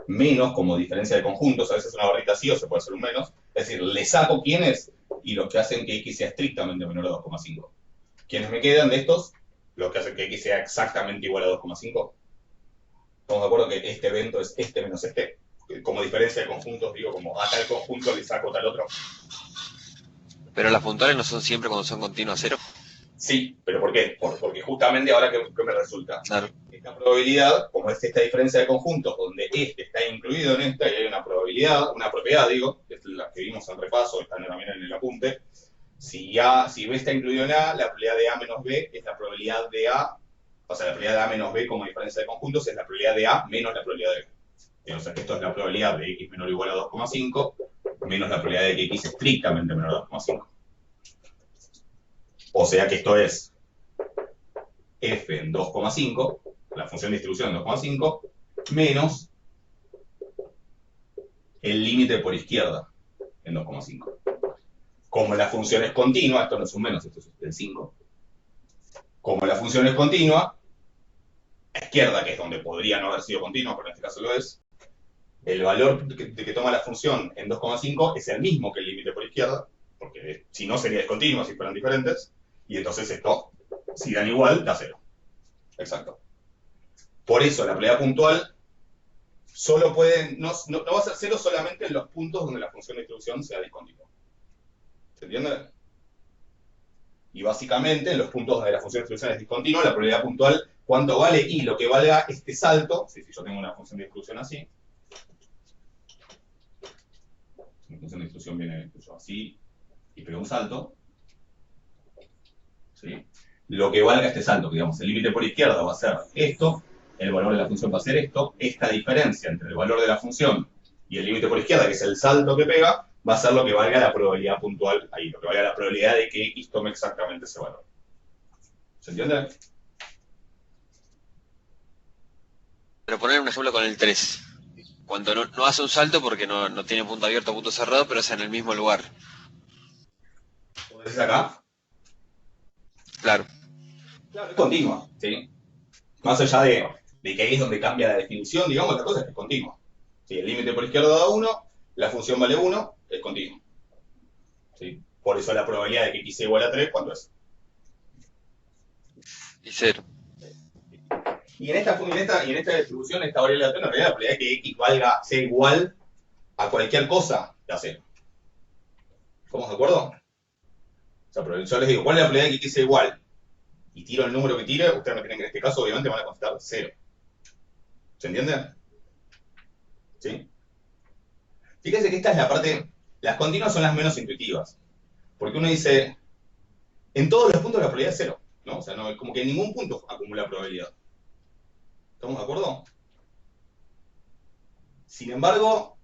menos como diferencia de conjuntos, a veces una barrita así o se puede hacer un menos, es decir, le saco quiénes y los que hacen que X sea estrictamente menor a 2,5. ¿Quiénes me quedan de estos? Los que hacen que X sea exactamente igual a 2,5. Estamos de acuerdo que este evento es este menos este. Como diferencia de conjuntos, digo, como a tal conjunto le saco tal otro. Pero las puntuales no son siempre cuando son continuas cero. Sí, pero ¿por qué? Porque justamente ahora que me resulta. Claro. Esta probabilidad, como es esta diferencia de conjuntos, donde este está incluido en esta, y hay una probabilidad, una propiedad, digo, que es la que vimos en repaso, está también en el apunte, si B está incluido en A, la probabilidad de A menos B es la probabilidad de A, o sea, la probabilidad de A menos B como diferencia de conjuntos es la probabilidad de A menos la probabilidad de B. O sea, que esto es la probabilidad de X menor o igual a 2,5 menos la probabilidad de que X estrictamente menor a 2,5. O sea que esto es f en 2,5, la función de distribución en 2,5, menos el límite por izquierda en 2,5. Como la función es continua, esto no es un menos, esto es el 5. Como la función es continua, a izquierda, que es donde podría no haber sido continua, pero en este caso lo es, el valor que toma la función en 2,5 es el mismo que el límite por izquierda, porque si no sería discontinua si fueran diferentes, y entonces esto, si dan igual, da 0. Exacto. Por eso la probabilidad puntual solo puede, no va a ser 0 solamente en los puntos donde la función de distribución sea discontinua. ¿Se entiende? Y básicamente en los puntos donde la función de distribución es discontinua, la probabilidad puntual, ¿cuánto vale? Y lo que valga este salto, si yo tengo una función de distribución así, mi función de distribución viene así, y pego un salto, ¿sí? Lo que valga este salto, digamos, el límite por izquierda va a ser esto, el valor de la función va a ser esto, esta diferencia entre el valor de la función y el límite por izquierda, que es el salto que pega, va a ser lo que valga la probabilidad puntual ahí, lo que valga la probabilidad de que X tome exactamente ese valor. ¿Se entiende? Pero poner un ejemplo con el 3. Cuando no hace un salto porque no tiene punto abierto o punto cerrado, pero es en el mismo lugar. ¿Cómo decís acá? Claro. Claro, es continua, ¿sí? Más allá de que ahí es donde cambia la definición, digamos, la cosa es que es continua. ¿Sí? El límite por izquierda da 1, la función vale 1, es continua. ¿Sí? Por eso la probabilidad de que x sea igual a 3, ¿cuánto es? Y 0. Y en esta distribución, esta variable de 3, en realidad la probabilidad de que x sea igual a cualquier cosa da 0. ¿Estamos de acuerdo? O sea, pero yo les digo, ¿cuál es la probabilidad de que x sea igual? Y tiro el número que tire, ustedes me tienen que en este caso obviamente van a contestar 0. ¿Se entiende? ¿Sí? Fíjense que esta es la parte, las continuas son las menos intuitivas. Porque uno dice, en todos los puntos la probabilidad es 0, ¿no? O sea, no, como que en ningún punto acumula probabilidad. ¿Estamos de acuerdo? Sin embargo,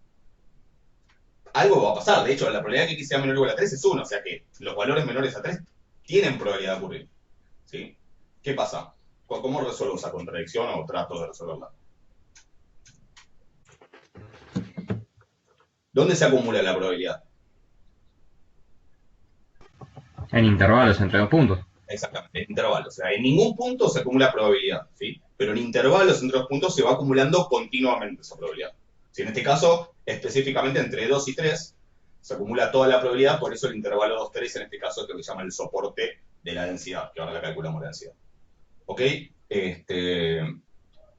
algo va a pasar. De hecho, la probabilidad de que x sea menor o igual a 3 es 1, o sea que los valores menores a 3 tienen probabilidad de ocurrir. ¿Sí? ¿Qué pasa? ¿Cómo resuelvo esa contradicción o trato de resolverla? ¿Dónde se acumula la probabilidad? En intervalos entre dos puntos. Exactamente, en intervalos. O sea, en ningún punto se acumula probabilidad, ¿sí? Pero en intervalos entre los puntos se va acumulando continuamente esa probabilidad. ¿Sí? En este caso, específicamente entre 2 y 3, se acumula toda la probabilidad, por eso el intervalo 2-3 en este caso es lo que se llama el soporte de la densidad, que ahora la calculamos la densidad. ¿Ok?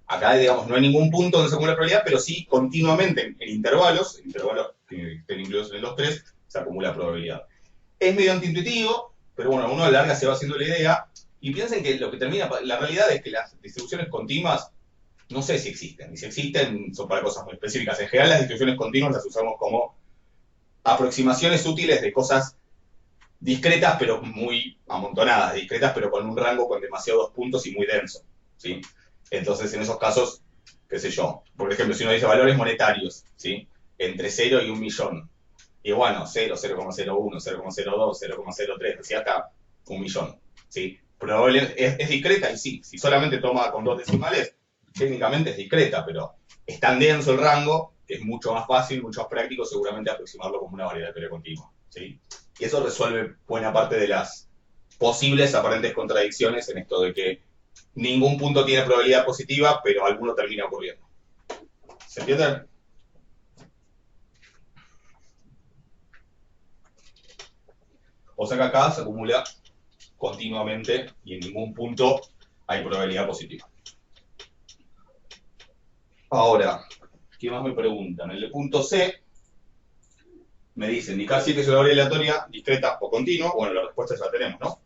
Acá, digamos, no hay ningún punto donde se acumula probabilidad, pero sí continuamente en intervalos que estén incluidos en el 2-3, se acumula probabilidad. Es medio antiintuitivo, pero bueno, uno a la larga se va haciendo la idea, y piensen que lo que termina, la realidad es que las distribuciones continuas, no sé si existen, y si existen son para cosas muy específicas. En general las distribuciones continuas las usamos como aproximaciones útiles de cosas discretas, pero muy amontonadas, discretas, pero con un rango con demasiados puntos y muy denso, ¿sí? Entonces, en esos casos, qué sé yo, por ejemplo, si uno dice valores monetarios, ¿sí? Entre 0 y 1 millón. Y bueno, 0, 0,01, 0,02, 0,03, decía acá 1 millón, ¿sí? Probable, es discreta y sí, si solamente toma con 2 decimales, técnicamente es discreta, pero es tan denso el rango que es mucho más fácil, mucho más práctico seguramente aproximarlo como una variedad de teoría continua, ¿sí? Y eso resuelve buena parte de las posibles aparentes contradicciones en esto de que ningún punto tiene probabilidad positiva, pero alguno termina ocurriendo. ¿Se entiende? O sea que acá se acumula continuamente y en ningún punto hay probabilidad positiva. Ahora, ¿qué más me preguntan? En el punto C me dicen, indicar si es una variable aleatoria, discreta o continua. Bueno, la respuesta ya la tenemos, ¿no?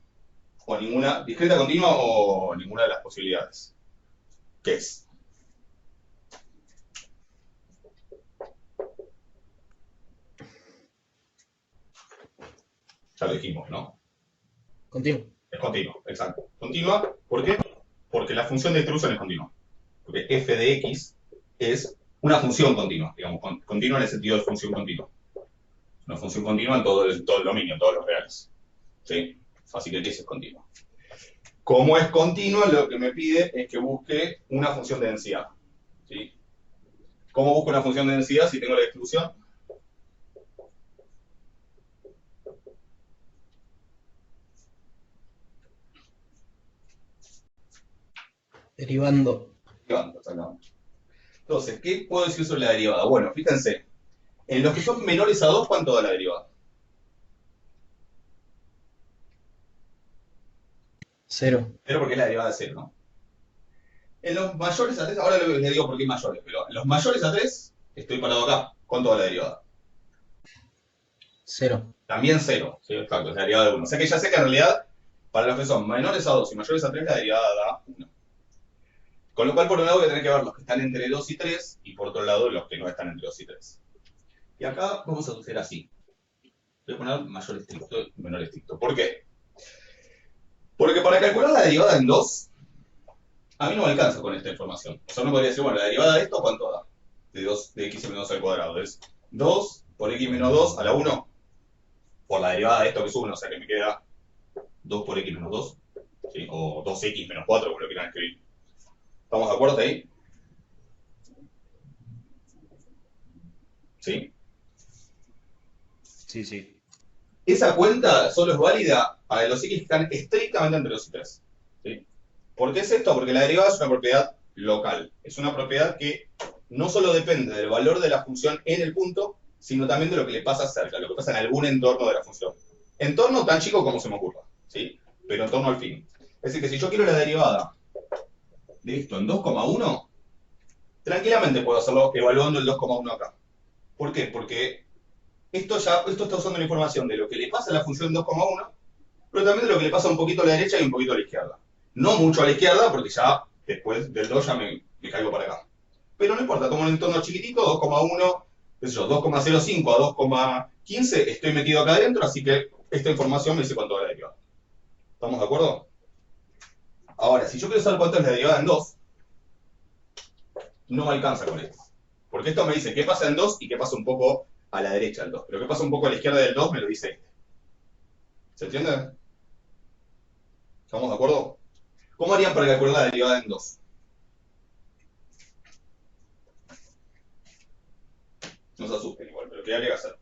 O ninguna, discreta, continua o ninguna de las posibilidades. ¿Qué es? Ya lo dijimos, ¿no? Continuo. Es continuo, exacto. Continua, ¿por qué? Porque la función de distribución es continua. Porque f de x es una función continua, digamos, continua en el sentido de función continua. Una función continua en todo el dominio, en todos los reales. ¿Sí? Así que x es continua. Como es continua, lo que me pide es que busque una función de densidad. ¿Sí? ¿Cómo busco una función de densidad si tengo la distribución? Derivando. Derivando, exactamente. Entonces, ¿qué puedo decir sobre la derivada? Bueno, fíjense, en los que son menores a 2, ¿cuánto da la derivada? 0. 0 porque es la derivada de 0, ¿no? En los mayores a 3, ahora les digo por qué mayores, pero en los mayores a 3, estoy parado acá. ¿Cuánto da la derivada? 0. También 0, sí, exacto, es la derivada de 1. O sea que ya sé que en realidad, para los que son menores a 2 y mayores a 3, la derivada da 1. Con lo cual, por un lado, voy a tener que ver los que están entre 2 y 3, y por otro lado, los que no están entre 2 y 3. Y acá vamos a hacer así. Voy a poner mayor estricto y menor estricto. ¿Por qué? Porque para calcular la derivada en 2, a mí no me alcanza con esta información. O sea, uno podría decir, bueno, la derivada de esto, ¿cuánto da? De x menos 2 al cuadrado. Es 2 por x menos 2 a la 1 por la derivada de esto que es 1, o sea que me queda 2 por x menos 2. ¿sí? O 2x menos 4, como lo quieran escribir. ¿Estamos de acuerdo ahí? ¿Sí? Sí, sí. Esa cuenta solo es válida para los x que están estrictamente entre 2 y 3. ¿Sí? ¿Por qué es esto? Porque la derivada es una propiedad local. Es una propiedad que no solo depende del valor de la función en el punto, sino también de lo que le pasa cerca, lo que pasa en algún entorno de la función. Entorno tan chico como se me ocurra, ¿sí? Pero entorno al fin. Es decir, que si yo quiero la derivada de esto en 2,1, tranquilamente puedo hacerlo evaluando el 2,1 acá. ¿Por qué? Porque esto está usando la información de lo que le pasa a la función 2,1, pero también de lo que le pasa un poquito a la derecha y un poquito a la izquierda. No mucho a la izquierda, porque ya después del 2 ya me caigo para acá. Pero no importa, tomo un entorno chiquitito, 2,1, qué sé yo, 2,05 a 2,15, estoy metido acá adentro, así que esta información me dice cuánto es la derivada. ¿Estamos de acuerdo? Ahora, si yo quiero saber cuánto es la derivada en 2, no me alcanza con esto. Porque esto me dice qué pasa en 2 y qué pasa un poco a la derecha del 2. Pero qué pasa un poco a la izquierda del 2 me lo dice este. ¿Se entiende? ¿Estamos de acuerdo? ¿Cómo harían para calcular la derivada en 2? No se asusten igual, pero ¿qué habría que hacer?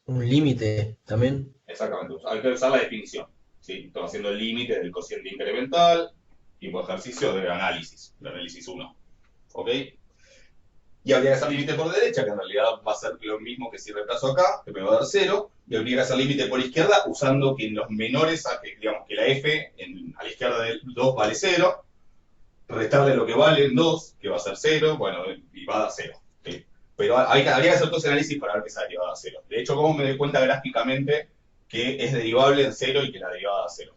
Un límite también. Exactamente, hay que usar la definición. ¿Sí? Estamos haciendo el límite del cociente incremental, tipo de ejercicio de análisis 1. ¿Ok? Y habría que hacer límite por derecha, que en realidad va a ser lo mismo que si reemplazo acá, que me va a dar 0. Y habría que hacer límite por izquierda usando que en los menores, digamos que la f a la izquierda del 2 vale 0. Restarle lo que vale en 2, que va a ser 0, bueno, y va a dar 0. ¿Sí? Pero habría que hacer todo ese análisis para ver que esa derivada da 0. De hecho, ¿cómo me doy cuenta gráficamente que es derivable en 0 y que la derivada da 0?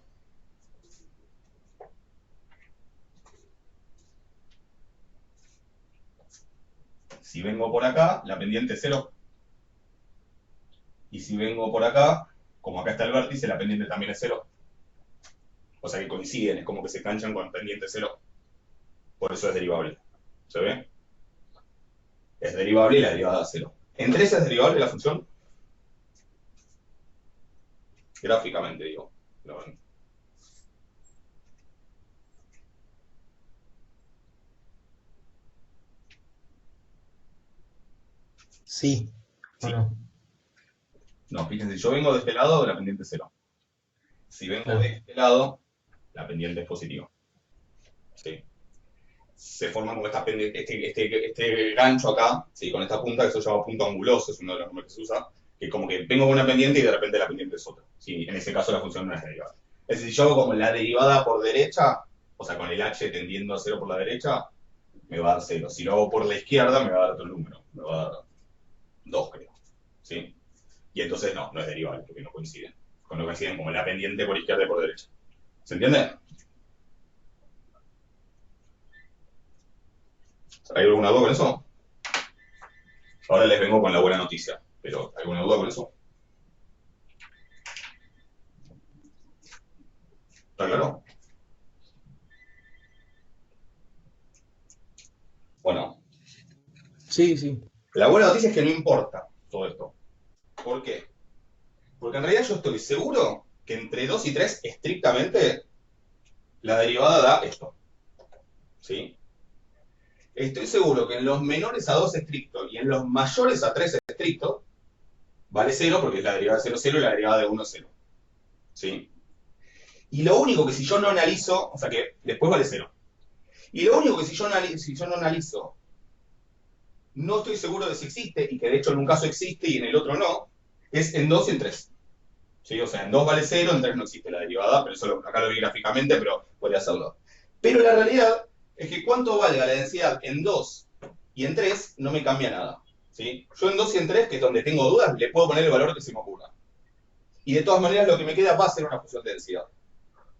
Si vengo por acá, la pendiente es 0. Y si vengo por acá, como acá está el vértice, la pendiente también es 0. O sea que coinciden, es como que se canchan con pendiente 0. Por eso es derivable. ¿Se ve? Es derivable y la derivada da 0. ¿En 3 es derivable la función? Gráficamente, digo. ¿Lo ven? Sí, ¿o Sí. no? No, fíjense, si yo vengo de este lado, la pendiente es 0. Si vengo Claro. de este lado, la pendiente es positiva. ¿Sí? Se forma como esta pendiente, este gancho acá, ¿sí? Con esta punta que se llama punto anguloso, es uno de los nombres que se usa, que como que vengo con una pendiente y de repente la pendiente es otra. ¿Sí? En ese caso la función no es derivada. Es decir, si yo hago como la derivada por derecha, o sea, con el h tendiendo a 0 por la derecha, me va a dar 0. Si lo hago por la izquierda, me va a dar otro número. Me va a dar 2, creo. ¿Sí? Y entonces no es derivable, porque no coinciden. No coinciden como la pendiente por izquierda y por derecha. ¿Se entiende? ¿Hay alguna duda con eso? Ahora les vengo con la buena noticia, pero ¿hay alguna duda con eso? ¿Está claro? Bueno, Sí, sí. la buena noticia es que no importa todo esto. ¿Por qué? Porque en realidad yo estoy seguro que entre 2 y 3, estrictamente, la derivada da esto. ¿Sí? Estoy seguro que en los menores a 2 estricto y en los mayores a 3 estricto, vale 0 porque es la derivada de 0, 0 y la derivada de 1, 0. ¿Sí? Y lo único que si yo no analizo, o sea que después vale 0. Y lo único que si yo no analizo, no estoy seguro de si existe, y que de hecho en un caso existe y en el otro no, es en 2 y en 3. ¿Sí? O sea, en 2 vale 0, en 3 no existe la derivada, pero eso acá lo vi gráficamente, pero podría hacerlo. Pero la realidad es que cuánto valga la densidad en 2 y en 3 no me cambia nada. ¿Sí? Yo en 2 y en 3, que es donde tengo dudas, le puedo poner el valor que se me ocurra. Y de todas maneras lo que me queda va a ser una función de densidad.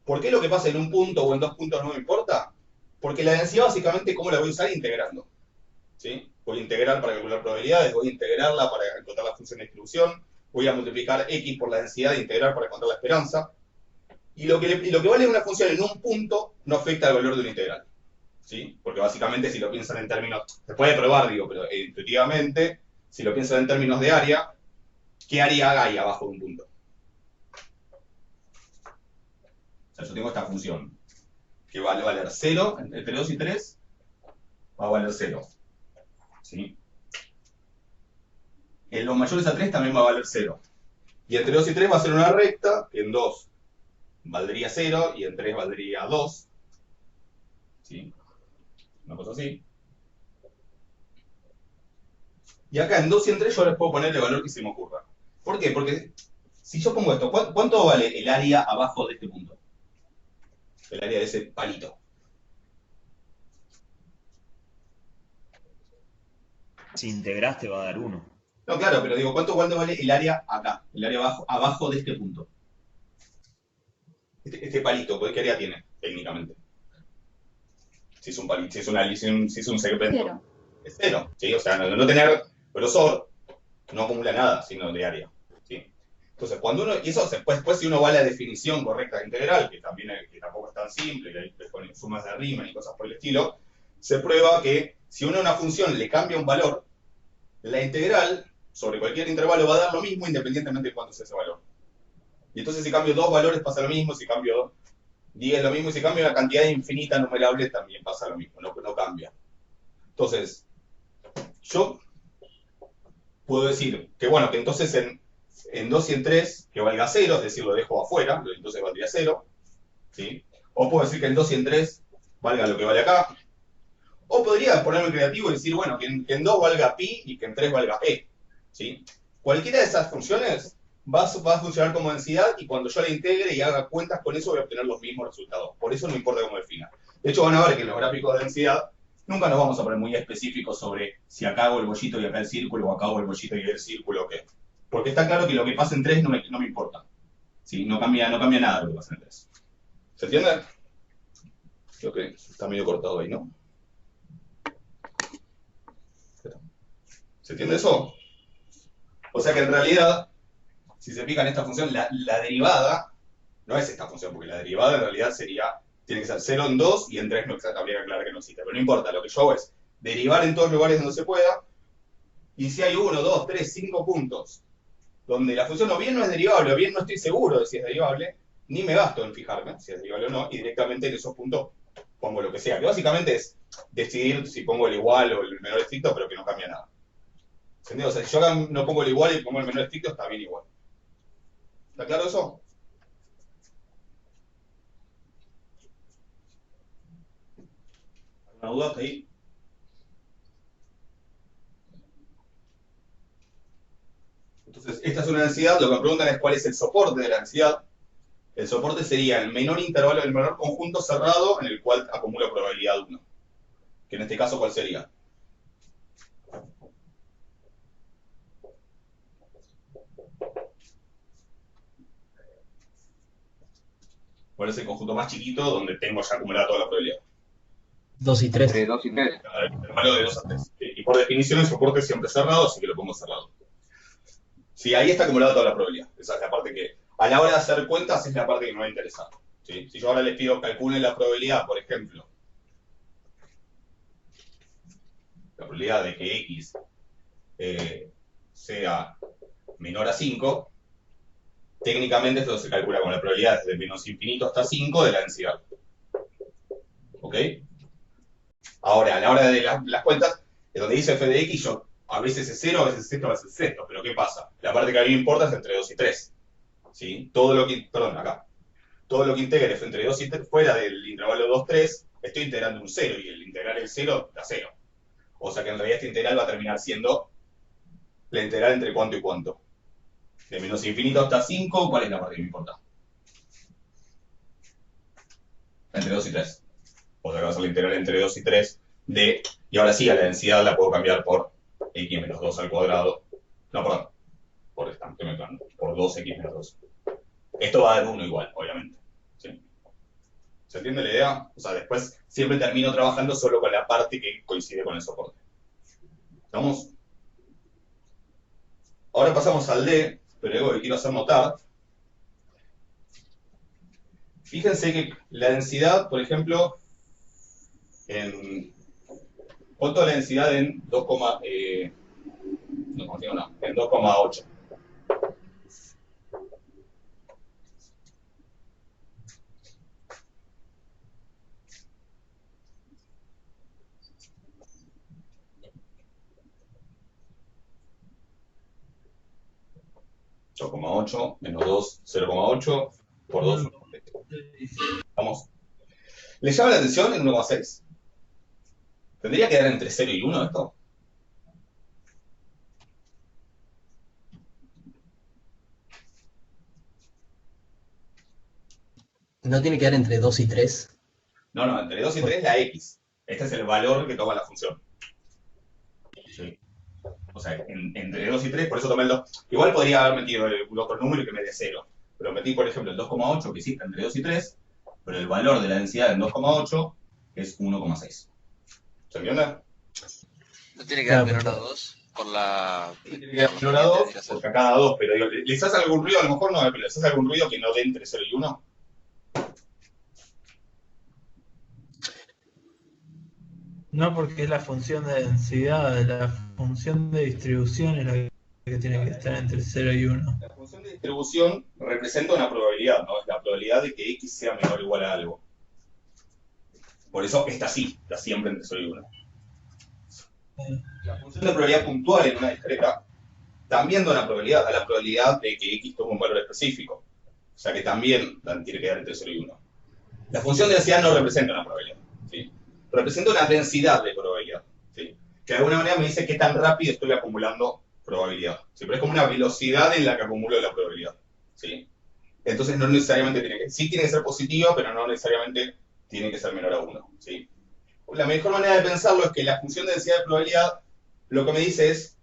¿Por qué lo que pasa en un punto o en 2 puntos no me importa? Porque la densidad básicamente, ¿cómo la voy a usar? Integrando. ¿Sí? Voy a integrar para calcular probabilidades, voy a integrarla para encontrar la función de distribución, voy a multiplicar x por la densidad e integrar para encontrar la esperanza. Y lo que vale una función en un punto no afecta al valor de una integral. ¿Sí? Porque básicamente si lo piensan en términos, se puede probar, digo, pero intuitivamente, si lo piensan en términos de área, ¿qué área hay abajo de un punto? sea, yo tengo esta función que va a valer 0, entre 2 y 3 va a valer 0. ¿Sí? En los mayores a 3 también va a valer 0. Y entre 2 y 3 va a ser una recta, que en 2 valdría 0 y en 3 valdría 2. ¿Sí? Una cosa así. Y acá en 2 y en 3 yo les puedo poner el valor que se me ocurra. ¿Por qué? Porque si yo pongo esto, ¿cuánto vale el área abajo de este punto? El área de ese palito. Si integras te va a dar 1. No, claro, pero digo, ¿cuánto vale el área acá? El área abajo de este punto. Este palito, ¿qué área tiene técnicamente? Si es un palito, si es un segmento. 0. Es 0, ¿sí? O sea, no tener grosor no acumula nada, sino de área. ¿Sí? Entonces, cuando uno, y eso después si uno va a la definición correcta de integral, que tampoco es tan simple, que hay con sumas de Riemann y cosas por el estilo, se prueba que si uno a una función le cambia un valor, la integral sobre cualquier intervalo va a dar lo mismo independientemente de cuánto sea ese valor. Y entonces si cambio dos valores pasa lo mismo, si cambio 10 lo mismo, y si cambio una cantidad infinita numerable también pasa lo mismo, no cambia. Entonces, yo puedo decir que bueno, que entonces en 2 y en 3 que valga 0, es decir, lo dejo afuera, entonces valdría 0, ¿sí? O puedo decir que en 2 y en 3 valga lo que vale acá. O podría ponerme creativo y decir, bueno, que en 2 valga pi y que en 3 valga e, ¿sí? Cualquiera de esas funciones va a funcionar como densidad y cuando yo la integre y haga cuentas con eso voy a obtener los mismos resultados. Por eso no importa cómo defina. De hecho, van a ver que en los gráficos de densidad nunca nos vamos a poner muy específicos sobre si acá hago el bollito y acá el círculo, o acá hago el bollito y el círculo, o qué. Porque está claro que lo que pasa en 3 no me importa. ¿Sí? No cambia nada lo que pasa en 3. ¿Se entiende? Creo que está medio cortado ahí, ¿no? ¿Se entiende eso? O sea que en realidad, si se fijan en esta función, la derivada no es esta función, porque la derivada en realidad tiene que ser 0 en 2 y en 3 no habría que aclarar que no existe. Pero no importa, lo que yo hago es derivar en todos los lugares donde se pueda, y si hay 1, 2, 3, 5 puntos donde la función o bien no es derivable o bien no estoy seguro de si es derivable, ni me gasto en fijarme si es derivable o no, y directamente en esos puntos pongo lo que sea, que básicamente es decidir si pongo el igual o el menor estricto, pero que no cambia nada. ¿Entendido? O sea, si yo acá no pongo el igual y pongo el menor estricto, está bien igual. ¿Está claro eso? ¿Alguna duda hasta ahí? Entonces, esta es una densidad, lo que me preguntan es cuál es el soporte de la densidad. El soporte sería el menor intervalo, el menor conjunto cerrado en el cual acumulo probabilidad 1. Que en este caso, ¿cuál sería? ¿Cuál es el conjunto más chiquito donde tengo ya acumulada toda la probabilidad? 2 y 3. Entre 2 y 3. El intervalo de 2 a 3. Y por definición el soporte es siempre cerrado, así que lo pongo cerrado. Sí, ahí está acumulada toda la probabilidad. Esa es la parte que, a la hora de hacer cuentas, es la parte que me va a interesar. ¿Sí? Si yo ahora les pido calculen la probabilidad, por ejemplo, la probabilidad de que x sea menor a 5, técnicamente esto se calcula con la probabilidad desde menos infinito hasta 5 de la densidad. ¿Ok? Ahora, a la hora de las cuentas, es donde dice f de x, yo a veces es 0, a veces es esto, a veces es esto. Pero ¿qué pasa? La parte que a mí me importa es entre 2 y 3. ¿Sí? Todo lo que integre entre 2 y 3, fuera del intervalo 2, 3, estoy integrando un 0, y el integral el 0 da 0. O sea que en realidad este integral va a terminar siendo la integral entre cuánto y cuánto. De menos infinito hasta 5, ¿cuál es la parte que me importa? Entre 2 y 3. O sea que va a ser la integral entre 2 y 3 de... Y ahora sí, a la densidad la puedo cambiar por x menos 2 al cuadrado. No, perdón. Por 2x menos 2. Esto va a dar 1 igual, obviamente. ¿Sí? ¿Se entiende la idea? O sea, después siempre termino trabajando solo con la parte que coincide con el soporte. ¿Estamos? Ahora pasamos al D, pero algo que quiero hacer notar. Fíjense que la densidad, por ejemplo, ¿cuánto es la densidad en 2,8? 2,8 menos 2, 0,8 por 2, 1,7. Vamos. ¿Les llama la atención el 1,6? ¿Tendría que dar entre 0 y 1 esto? ¿No tiene que dar entre 2 y 3? No, entre 2 y 3 la x. Este es el valor que toma la función. Sí. O sea, entre 2 y 3, por eso tomé el 2. Igual podría haber metido el otro número y que me dé 0. Pero metí, por ejemplo, el 2,8 que sí entre 2 y 3, pero el valor de la densidad en 2,8 es 1,6. ¿Se entiende? ¿No tiene que dar menor a 2 por la... Tiene que dar menor a 2 porque a cada 2, pero digo, ¿les hace algún ruido? A lo mejor no, pero ¿les hace algún ruido que no dé entre 0 y 1? No, porque es la función de densidad, la función de distribución es la que tiene que estar entre 0 y 1. La función de distribución representa una probabilidad, ¿no? Es la probabilidad de que x sea menor o igual a algo. Por eso está así, está siempre entre 0 y 1. La función de probabilidad puntual en una discreta también da una probabilidad, a la probabilidad de que x tome un valor específico. O sea que también tiene que dar entre 0 y 1. La función de densidad no representa una probabilidad, ¿sí? Representa una densidad de probabilidad, ¿sí? Que de alguna manera me dice qué tan rápido estoy acumulando probabilidad, ¿sí? Pero es como una velocidad en la que acumulo la probabilidad, ¿sí? Entonces no necesariamente tiene que... Sí tiene que ser positivo, pero no necesariamente tiene que ser menor a 1, ¿sí? La mejor manera de pensarlo es que la función de densidad de probabilidad lo que me dice es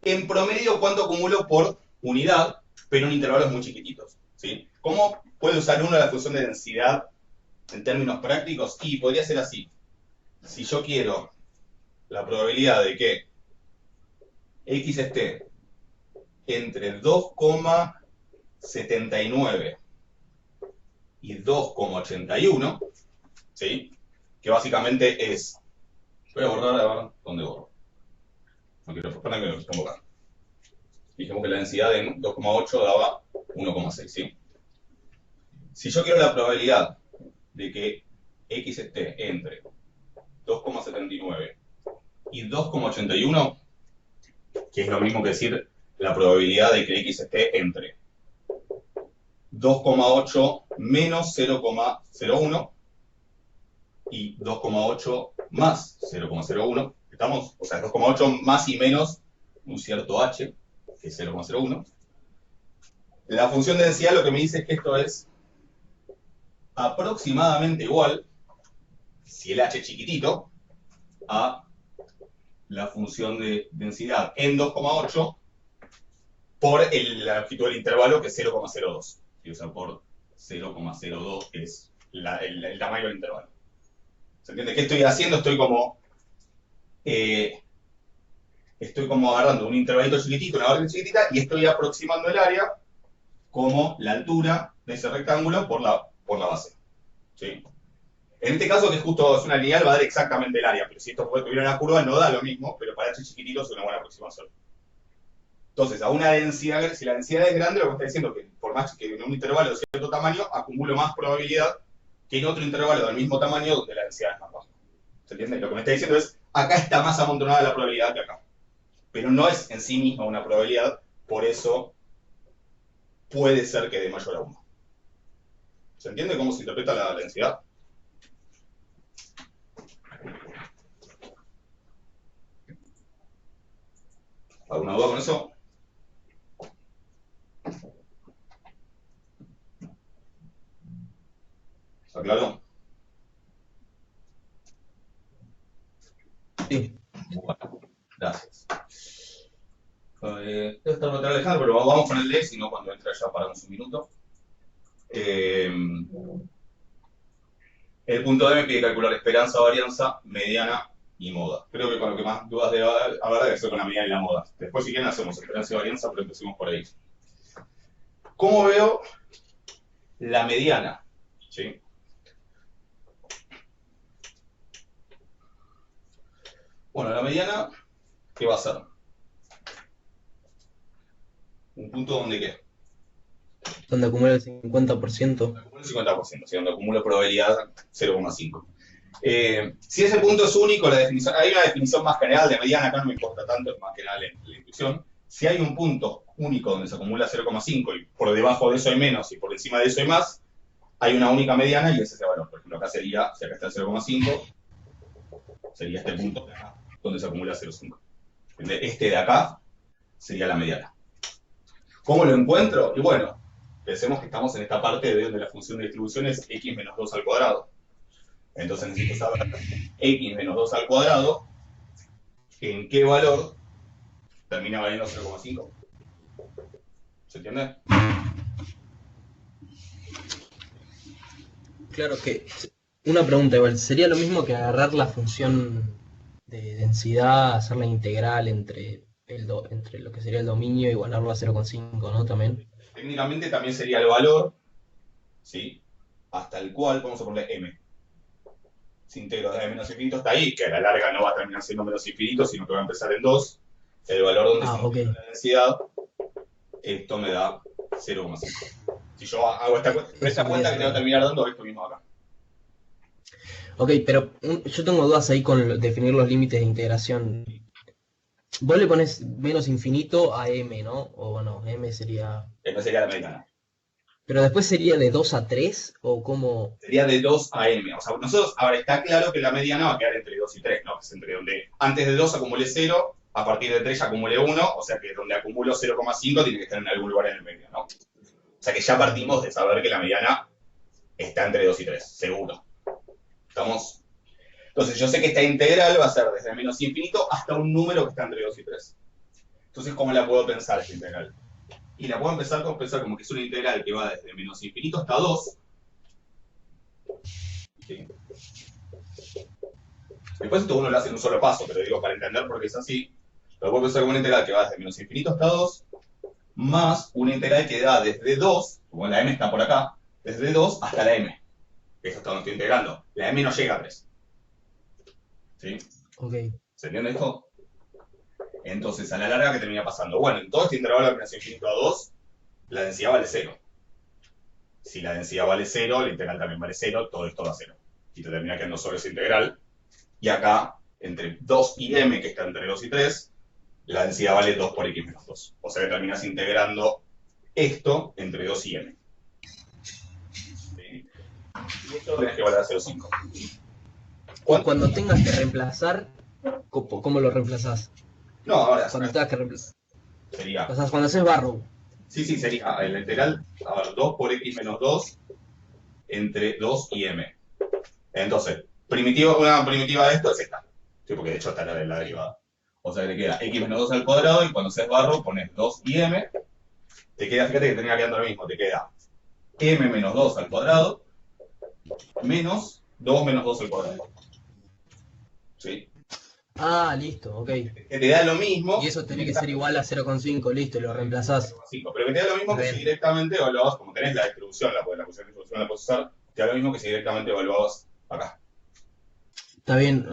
en promedio cuánto acumulo por unidad, pero en intervalos muy chiquititos, ¿sí? ¿Cómo puede usar uno la función de densidad en términos prácticos? Y podría ser así. Si yo quiero la probabilidad de que x esté entre 2,79 y 2,81, ¿sí? Que básicamente es... Voy a borrar, a ver dónde borro. No quiero que me lo pongo acá. Dijimos que la densidad en 2,8 daba 1,6, ¿sí? Si yo quiero la probabilidad de que x esté entre 2,79 y 2,81, que es lo mismo que decir la probabilidad de que x esté entre 2,8 menos 0,01 y 2,8 más 0,01, ¿estamos? O sea, 2,8 más y menos un cierto h, que es 0,01. La función de densidad lo que me dice es que esto es aproximadamente igual, si el h es chiquitito, a la función de densidad en 2,8 por la longitud del intervalo, que es 0,02. O sea, por 0,02, que es el tamaño del intervalo. ¿Se entiende? ¿Qué estoy haciendo? Estoy como agarrando un intervalito chiquitito, una barra chiquitita, y estoy aproximando el área como la altura de ese rectángulo por la base, ¿sí? En este caso, que justo es una lineal, va a dar exactamente el área, pero si esto tuviera una curva no da lo mismo, pero para h chiquitito es una buena aproximación. Entonces, a una densidad, si la densidad es grande, lo que está diciendo es que por más que en un intervalo de cierto tamaño, acumulo más probabilidad que en otro intervalo del mismo tamaño donde la densidad es más baja. ¿Se entiende? Lo que me está diciendo es, acá está más amontonada la probabilidad que acá. Pero no es en sí misma una probabilidad, por eso puede ser que dé mayor a 1. ¿Se entiende cómo se interpreta la densidad? ¿Alguna duda con eso? ¿Está claro? Sí. Bueno, gracias. Debe estar por atrás Alejandro, pero vamos con el D, si no cuando entre ya paramos un minuto. El punto D me pide calcular esperanza, varianza, mediana y moda. Creo que con lo que más dudas debe haber debe ser con la mediana y la moda. Después si quieren hacemos esperanza y varianza, pero empecemos por ahí. ¿Cómo veo la mediana? ¿Sí? Bueno, la mediana, ¿qué va a ser? ¿Un punto donde qué? Donde acumula el 50%. Acumulo el 50%, ¿sí? Donde acumulo probabilidad 0,5. Si ese punto es único, hay una definición más general de mediana, acá no me importa tanto, es más general la intuición. Si hay un punto único donde se acumula 0,5 y por debajo de eso hay menos y por encima de eso hay más, hay una única mediana y ese es ese valor. Por ejemplo, acá sería, si acá está el 0,5, sería este punto de acá, donde se acumula 0,5. Este de acá sería la mediana. ¿Cómo lo encuentro? Y bueno, pensemos que estamos en esta parte de donde la función de distribución es x menos 2 al cuadrado. Entonces necesito saber x menos 2 al cuadrado, en qué valor termina valiendo 0,5. ¿Se entiende? Claro que una pregunta igual, sería lo mismo que agarrar la función de densidad, hacer la integral entre entre lo que sería el dominio y igualarlo a 0,5, ¿no? También. Técnicamente también sería el valor, ¿sí? Hasta el cual vamos a ponerle m. Si integro desde menos infinito hasta ahí, que a la larga no va a terminar siendo menos infinito, sino que va a empezar en 2. El valor donde se integra la densidad, esto me da 0,5. Si yo hago esta cuenta que te va a terminar dando esto mismo acá. Ok, pero yo tengo dudas ahí con definir los límites de integración. Vos le pones menos infinito a m, ¿no? O bueno, m sería... M sería la mediana. Pero después sería de 2 a 3, o cómo... Sería de 2 a m. O sea, nosotros, ahora está claro que la mediana va a quedar entre 2 y 3, ¿no? Que es entre donde antes de 2 acumulé 0, a partir de 3 ya acumulé 1, o sea que donde acumulo 0,5 tiene que estar en algún lugar en el medio, ¿no? O sea que ya partimos de saber que la mediana está entre 2 y 3, seguro. ¿Estamos? Entonces yo sé que esta integral va a ser desde menos infinito hasta un número que está entre 2 y 3. Entonces, ¿cómo la puedo pensar esta integral? Y la puedo empezar con pensar como que es una integral que va desde menos infinito hasta 2. ¿Sí? Después esto uno lo hace en un solo paso, pero digo, para entender por qué es así, lo puedo pensar como una integral que va desde menos infinito hasta 2, más una integral que da desde 2, como la m está por acá, desde 2 hasta la m. Eso es todo lo que estoy integrando. La m no llega a 3. ¿Sí? Ok. ¿Se entiende esto? Entonces, a la larga, ¿qué termina pasando? Bueno, en todo este intervalo de menos infinito a 2, la densidad vale 0. Si la densidad vale 0, la integral también vale 0, todo esto va a 0. Y te termina quedando solo esa integral. Y acá, entre 2 y m, que está entre 2 y 3, la densidad vale 2 por x menos 2. O sea que terminas integrando esto entre 2 y m. ¿Sí? Y esto tenés que valer a 0,5. Cuando tengas que reemplazar, ¿cómo lo reemplazás? No, ahora Cuando tengas que reemplazar. sería... O sea, cuando haces barrow. Sí, sería el integral, a ver, 2 por x menos 2 entre 2 y m. Entonces, una primitiva de esto es esta. Sí, porque de hecho está la derivada. O sea, que te queda x menos 2 al cuadrado y cuando haces barro pones 2 y m. Te queda, fíjate que termina quedando lo mismo, te queda m menos 2 al cuadrado menos 2 menos 2 al cuadrado. ¿Sí? Ah, listo, ok. Que te da lo mismo. Y eso tiene que ser igual a 0,5, listo, y lo reemplazás. 5, pero que te da lo mismo que si directamente evaluabas, como tenés la distribución, la función de distribución la puedes usar, te da lo mismo que si directamente evaluabas acá. Está bien,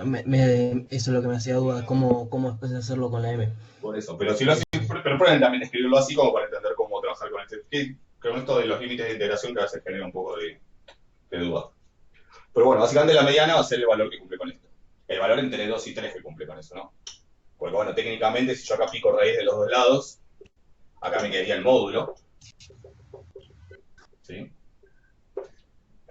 eso es lo que me hacía duda, cómo después hacerlo con la M. Por eso, pero si lo haces, pero pueden también escribirlo así como para entender cómo trabajar con con esto de los límites de integración que a veces genera un poco de duda. Pero bueno, básicamente la mediana va a ser el valor que cumple con esto. El valor entre 2 y 3 que cumple con eso, ¿no? Porque bueno, técnicamente si yo acá pico raíz de los dos lados, acá me quedaría el módulo. ¿Sí?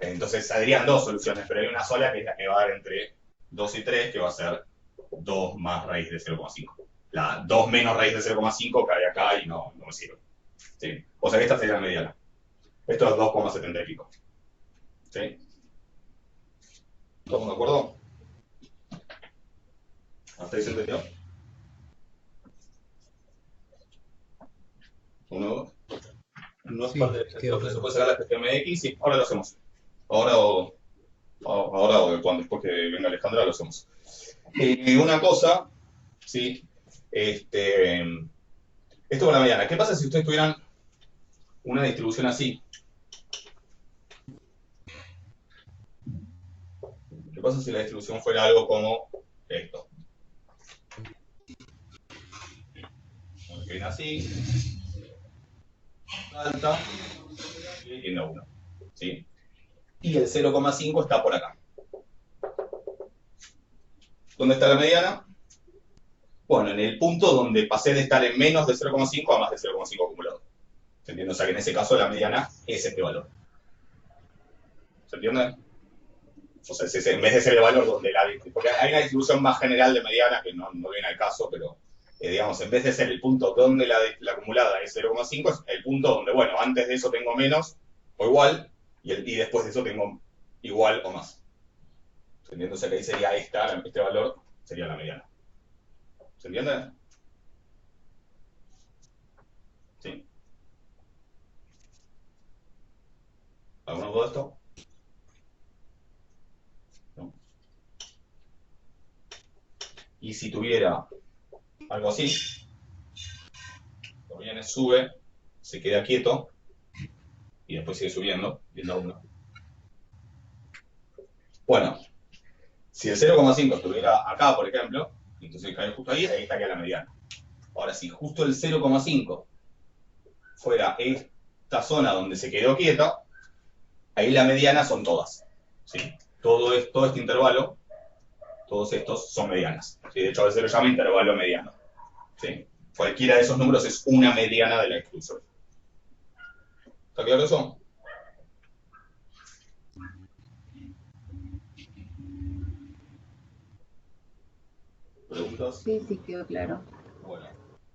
Entonces saldrían dos soluciones, pero hay una sola que es la que va a dar entre 2 y 3, que va a ser 2 más raíz de 0,5. La 2 menos raíz de 0,5 cae acá y no me sirve. ¿Sí? O sea que esta sería la mediana. Esto es 2,70 y pico. ¿Sí? ¿Estamos de acuerdo? ¿Hasta ahí se entendió? ¿Uno? No es Sí, parte del quedó ejercicio, claro. se puede sacar la gestión de X, sí, ahora lo hacemos. Ahora o después que venga Alejandra lo hacemos. Una cosa, ¿sí? Esto con la mediana. ¿Qué pasa si ustedes tuvieran una distribución así? ¿Qué pasa si la distribución fuera algo como esto? Que viene así, alta, y tiene 1. ¿Sí? Y el 0,5 está por acá. ¿Dónde está la mediana? Bueno, en el punto donde pasé de estar en menos de 0,5 a más de 0,5 acumulado. ¿Se entiende? O sea que en ese caso la mediana es este valor. ¿Se entiende? O sea, en vez de ser el valor donde porque hay una distribución más general de mediana que no viene al caso, pero digamos, en vez de ser el punto donde la acumulada es 0,5, es el punto donde, bueno, antes de eso tengo menos o igual, y después de eso tengo igual o más. ¿Se entiende? O sea que ahí sería este valor sería la mediana. ¿Se entiende? Sí. ¿Alguna duda de esto? No. Y si tuviera algo así, lo viene, sube, se queda quieto y después sigue subiendo, viendo a 1. Bueno, si el 0,5 estuviera acá, por ejemplo, entonces cae justo ahí estaría la mediana. Ahora, si justo el 0,5 fuera esta zona donde se quedó quieta, ahí la mediana son todas. ¿Sí? Todo este intervalo, todos estos son medianas. ¿Sí? De hecho, a veces lo llama intervalo mediano. ¿Sí? Cualquiera de esos números es una mediana de la exclusión. ¿Está claro eso? ¿Preguntas? Sí, sí, quedó claro. Bueno,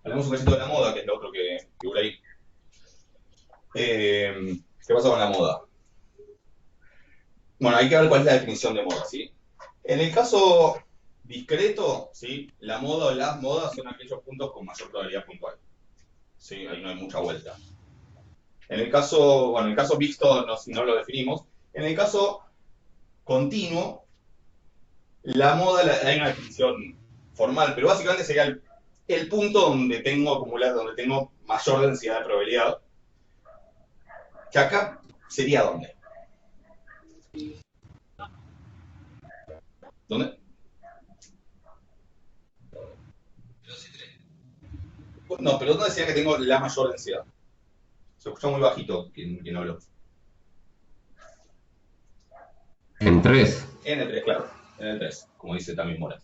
hablemos un poquito de la moda, que es lo otro que figura ahí. ¿Qué pasa con la moda? Bueno, hay que ver cuál es la definición de moda, ¿sí? En el caso discreto, ¿sí? La moda o las modas son aquellos puntos con mayor probabilidad puntual. ¿Sí? Ahí no hay mucha vuelta. En el caso mixto no lo definimos. En el caso continuo, la moda hay una definición formal, pero básicamente sería el punto donde tengo acumulado, donde tengo mayor densidad de probabilidad. Que acá sería ¿dónde? ¿Dónde? No, pero ¿dónde decía que tengo la mayor densidad? Se escucha muy bajito quien habló. En 3. En el 3, claro. En el 3, como dice también Morat.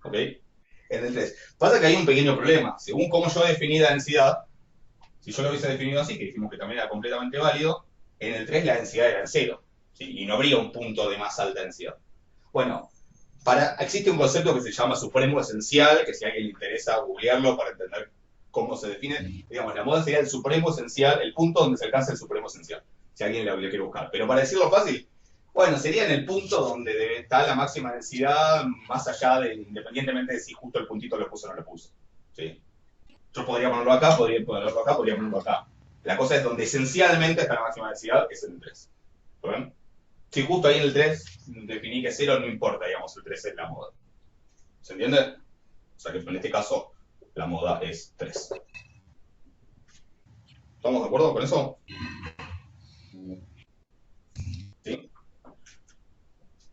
¿Ok? En el 3. Pasa que hay un pequeño problema. Según cómo yo definí la densidad, si yo lo hubiese definido así, que dijimos que también era completamente válido, en el 3 la densidad era el 0. ¿Sí? Y no habría un punto de más alta densidad. Bueno, existe un concepto que se llama supremo esencial, que si a alguien le interesa googlearlo para entender cómo se define, digamos, la moda sería el supremo esencial, el punto donde se alcanza el supremo esencial, si alguien le quiere buscar. Pero para decirlo fácil, bueno, sería en el punto donde está la máxima densidad, más allá independientemente de si justo el puntito lo puso o no lo puso. ¿Sí? Yo podría ponerlo acá, podría ponerlo acá. La cosa es donde esencialmente está la máxima densidad, que es en el 3. ¿Ven? Si justo ahí en el 3 definí que 0, no importa, digamos, el 3 es la moda. ¿Se entiende? O sea que en este caso la moda es 3. ¿Estamos de acuerdo con eso? ¿Sí?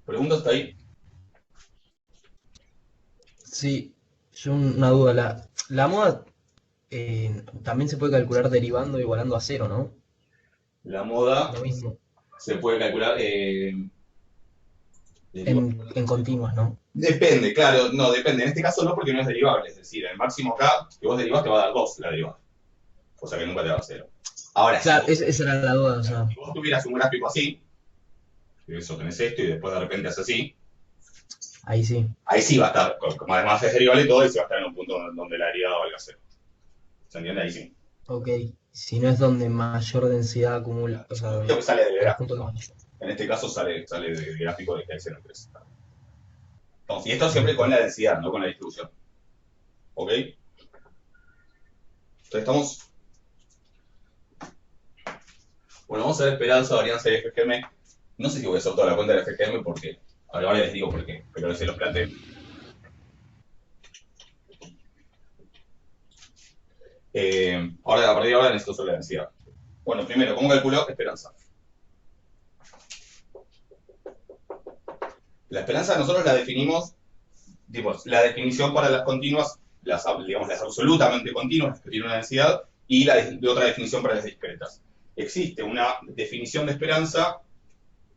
¿Preguntas hasta ahí? Sí, yo una duda. La moda también se puede calcular derivando o igualando a 0, ¿no? La moda Lo mismo. se puede calcular... En continuas, ¿no? Depende, claro, no, depende. En este caso no, porque no es derivable. Es decir, el máximo acá que vos derivás te va a dar 2 la derivada. O sea que nunca te va a dar 0. Ahora, Claro, si esa era la duda, o sea. vos tuvieras un gráfico así, eso tenés esto y después de repente haces así, Ahí sí. ahí sí va a estar, como además es derivable todo, y sí va a estar en un punto donde la derivada valga 0. ¿Se entiende? Ahí sí. Ok. Si no es donde mayor densidad acumula. O sea, Lo que sale del el gráfico. punto que mayor. En este caso sale del gráfico de que hay 0 en 3. Entonces, y esto siempre con la densidad, no con la distribución. ¿Ok? Entonces estamos... Bueno, vamos a ver esperanza, varianza y FGM. No sé si voy a hacer toda la cuenta del FGM porque... Ahora les digo por qué, pero se los planteo. Ahora, a partir de ahora necesito solo la densidad. Bueno, primero, ¿cómo calculo esperanza? La esperanza nosotros la definimos, digamos, la definición para las continuas, digamos, las absolutamente continuas, las que tienen una densidad, y otra definición para las discretas. Existe una definición de esperanza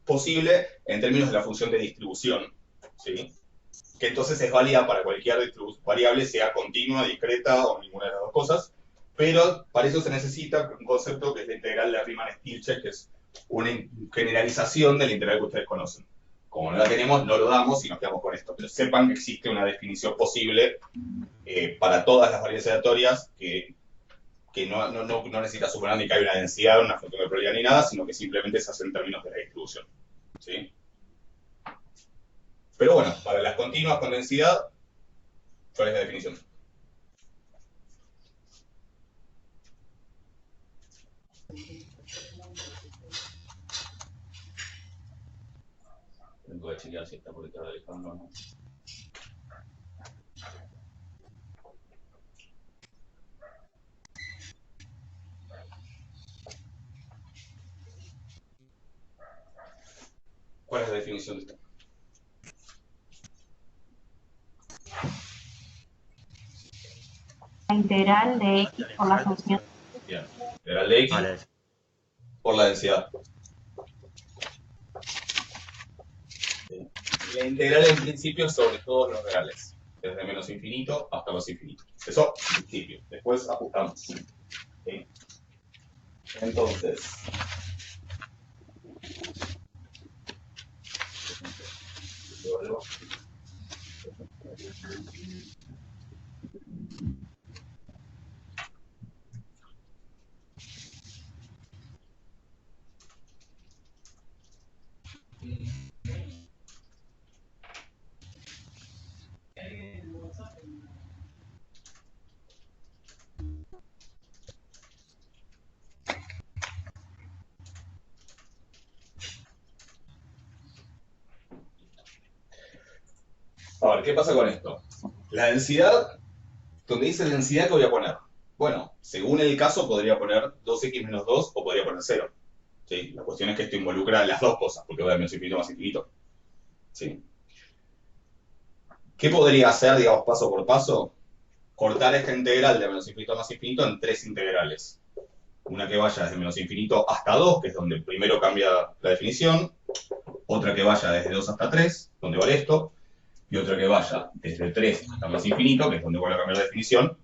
posible en términos de la función de distribución, ¿sí? que entonces es válida para cualquier variable, sea continua, discreta o ninguna de las dos cosas, pero para eso se necesita un concepto que es la integral de Riemann-Stieltjes, que es una generalización de la integral que ustedes conocen. Como no la tenemos, no lo damos y nos quedamos con esto, pero sepan que existe una definición posible para todas las variables aleatorias que no necesita suponer ni que hay una densidad, una función de probabilidad ni nada, sino que simplemente se hace en términos de la distribución. ¿Sí? Pero bueno, para las continuas con densidad, ¿cuál es la definición? Tengo que chequear si está por detrás del Alejandro o no. ¿Cuál es la definición de esto? La integral de x por la función. Bien. Integral de x Vale. por la densidad. La integral en principio es sobre todos los reales, desde menos infinito hasta más infinito. Eso en principio. Después ajustamos. ¿Sí? Entonces, a ver, ¿qué pasa con esto? La densidad, donde dice densidad, ¿qué voy a poner? Bueno, según el caso podría poner 2x menos 2 o podría poner 0. ¿Sí? La cuestión es que esto involucra las dos cosas, porque voy a menos infinito más infinito. ¿Sí? ¿Qué podría hacer, digamos, paso por paso? Cortar esta integral de menos infinito a más infinito en tres integrales. Una que vaya desde menos infinito hasta 2, que es donde primero cambia la definición. Otra que vaya desde 2 hasta 3, donde vale esto. Y otra que vaya desde 3 hasta más infinito, que es donde vuelve a cambiar la definición.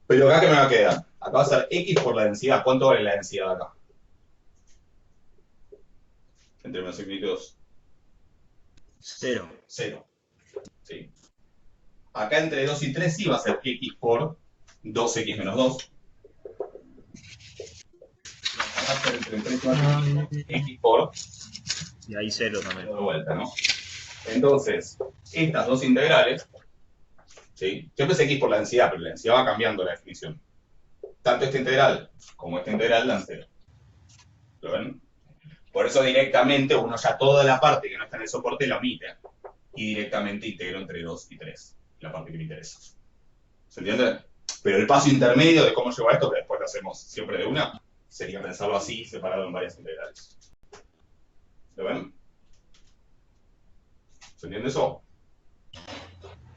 Pero acá, ¿qué me va a quedar? Acá va a ser x por la densidad. ¿Cuánto vale la densidad acá? Entre menos infinito y 2. 0. 0. ¿Sí? Acá entre 2 y 3 sí va a ser x por 2x menos 2. Acá va a ser entre 3 y 4 x por Y ahí 0 también. de vuelta, ¿no? Entonces, estas dos integrales, ¿sí? Siempre es x por la densidad, pero la densidad va cambiando la definición. Tanto esta integral como esta integral dan 0. ¿Lo ven? Por eso directamente uno ya toda la parte que no está en el soporte la omite. Y directamente integro entre 2 y 3, la parte que me interesa. ¿Se entiende? Pero el paso intermedio de cómo llevo a esto, que después lo hacemos siempre de una, sería pensarlo así, separado en varias integrales. ¿Lo ven? ¿Se entiende eso?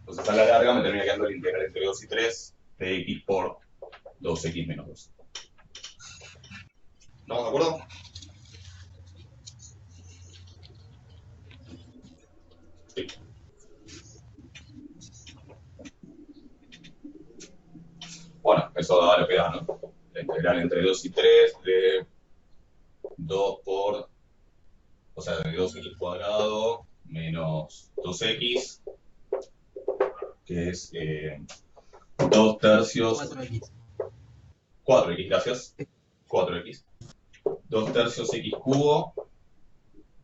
Entonces a la larga me termina quedando la integral entre 2 y 3 de x por 2x menos 2. ¿Estamos de acuerdo? Sí. Bueno, eso da lo que da, ¿no? La integral entre 2 y 3 de 2 por, o sea, de 2x cuadrado menos 2x, que es 2 tercios, 4x. 4x, gracias, 4x, 2 tercios x cubo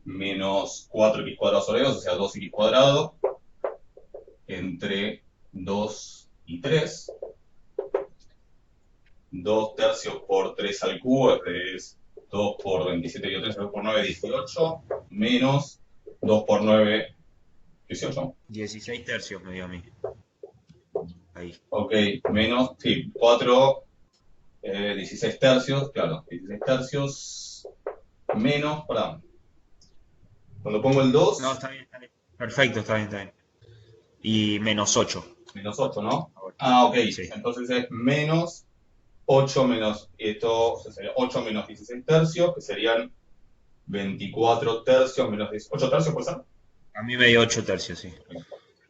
menos 4x cuadrado sobre 2, o sea, 2x cuadrado, entre 2 y 3, 2 tercios por 3 al cubo, es 2 por 27 y 3, 2 por 9, 18, menos 2 por 9, 18. 16 tercios me dio a mí. Ahí. Ok, menos, sí, 4, 16 tercios, claro, 16 tercios, menos, perdón. Cuando pongo el 2, No, está bien, está bien. Perfecto, está bien, está bien. Y menos 8. menos 8, ¿no? Ah, ok, Sí. entonces es menos 8 menos, esto sería 8 menos 16 tercios, que serían 24 tercios menos 18 tercios, ¿puede ser? A mí me dio 8 tercios, sí.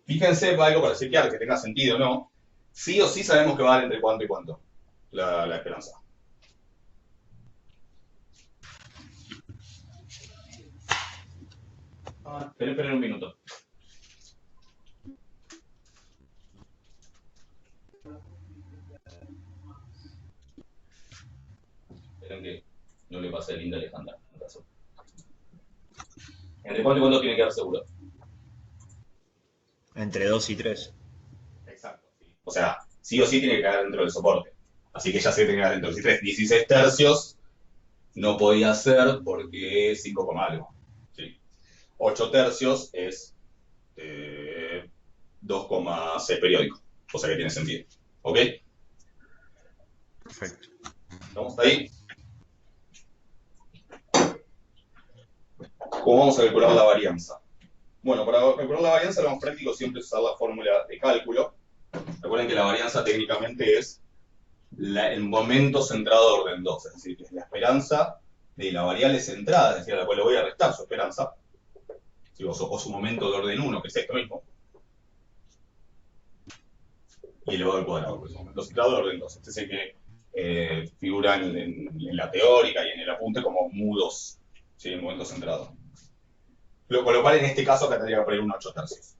Fíjense, algo para chequear que tenga sentido o no. Sí o sí sabemos que va a dar entre cuánto y cuánto la esperanza. Esperen un minuto. Esperen que no le pase el link a Alejandra. ¿Entre cuánto y cuánto tiene que dar seguro? Entre 2 y 3. Exacto. Sí. O sea, sí o sí tiene que quedar dentro del soporte. Así que ya sé que tiene que quedar dentro del 16 tercios. No podía ser porque es 5, algo. ¿Sí? 8 tercios es 2,6 periódico. O sea que tiene sentido. ¿Ok? Perfecto. ¿Estamos ahí? ¿Cómo vamos a calcular la varianza? Bueno, para calcular la varianza lo más práctico siempre es usar la fórmula de cálculo. Recuerden que la varianza técnicamente es el momento centrado de orden 2, es decir, que es la esperanza de la variable centrada, es decir, a la cual le voy a restar su esperanza, o su momento de orden 1, que es esto mismo, y elevado al cuadrado, que es un momento centrado de orden 2. Este es el que figura en la teórica y en el apunte como mu2, ¿sí? El momento centrado. Con lo cual, en este caso, acá tendría que poner un 8 tercios.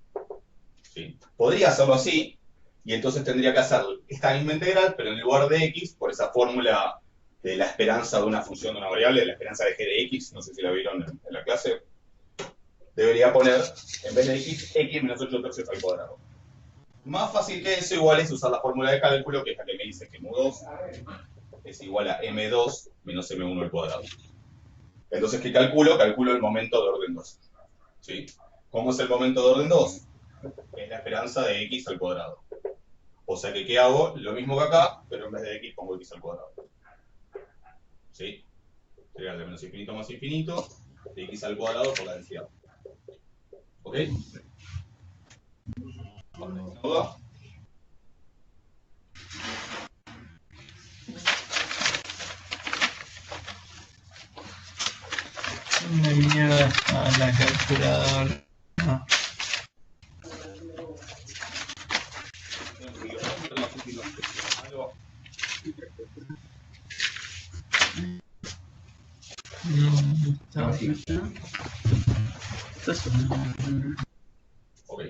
¿Sí? Podría hacerlo así, y entonces tendría que hacer esta misma integral, pero en lugar de x, por esa fórmula de la esperanza de una función de una variable, la esperanza de g de x, no sé si la vieron en la clase, debería poner, en vez de x menos 8 tercios al cuadrado. Más fácil que eso igual es usar la fórmula de cálculo, que es la que me dice que mu2 es igual a m2 menos m1 al cuadrado. Entonces, ¿qué calculo? Calculo el momento de orden 2. ¿Sí? ¿Cómo es el momento de orden 2? Es la esperanza de x al cuadrado. O sea que, ¿qué hago? Lo mismo que acá, pero en vez de x pongo x al cuadrado. ¿Sí? Sería de menos infinito más infinito, de x al cuadrado por la densidad. ¿Ok? ¿Alguna duda? Una mierda está la calculadora. No. Ok.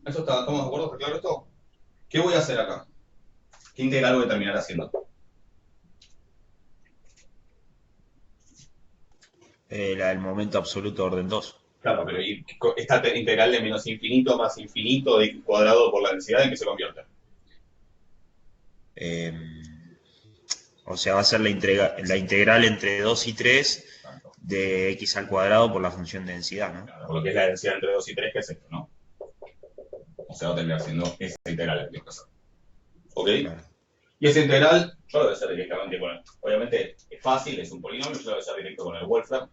¿Estamos de acuerdo? ¿Está claro esto? ¿Qué voy a hacer acá? ¿Qué integral voy a terminar haciendo? La del momento absoluto orden 2. Claro, pero esta integral de menos infinito más infinito de x cuadrado por la densidad, ¿en qué se convierte? O sea, va a ser la integral entre 2 y 3 de x al cuadrado por la función de densidad, ¿no? Claro, por lo que es la densidad entre 2 y 3, que es esto, ¿no? O sea, va a terminar siendo esa integral la que tengo que hacer. ¿Ok? Claro. Y esa integral, yo lo voy a hacer directamente con él. Obviamente es fácil, es un polinomio, yo lo voy a hacer directo con el Wolfram.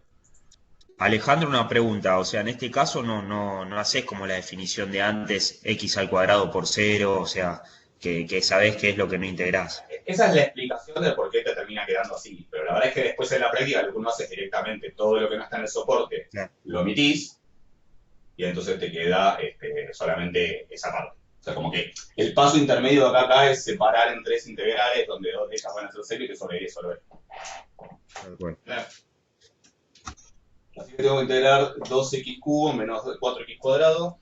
Alejandro, una pregunta, o sea, en este caso no haces como la definición de antes, x al cuadrado por 0, o sea, que sabés qué es lo que no integrás. Esa es la explicación de por qué te termina quedando así, pero la verdad es que después en la práctica lo que uno hace es directamente todo lo que no está en el soporte, Claro. lo omitís, y entonces te queda solamente esa parte. O sea, como que el paso intermedio de acá es separar en tres integrales, donde dos de ellas van a ser 0 y que sobre eso lo es. Bueno. Así que tengo que integrar 2x cubo menos 4x cuadrado.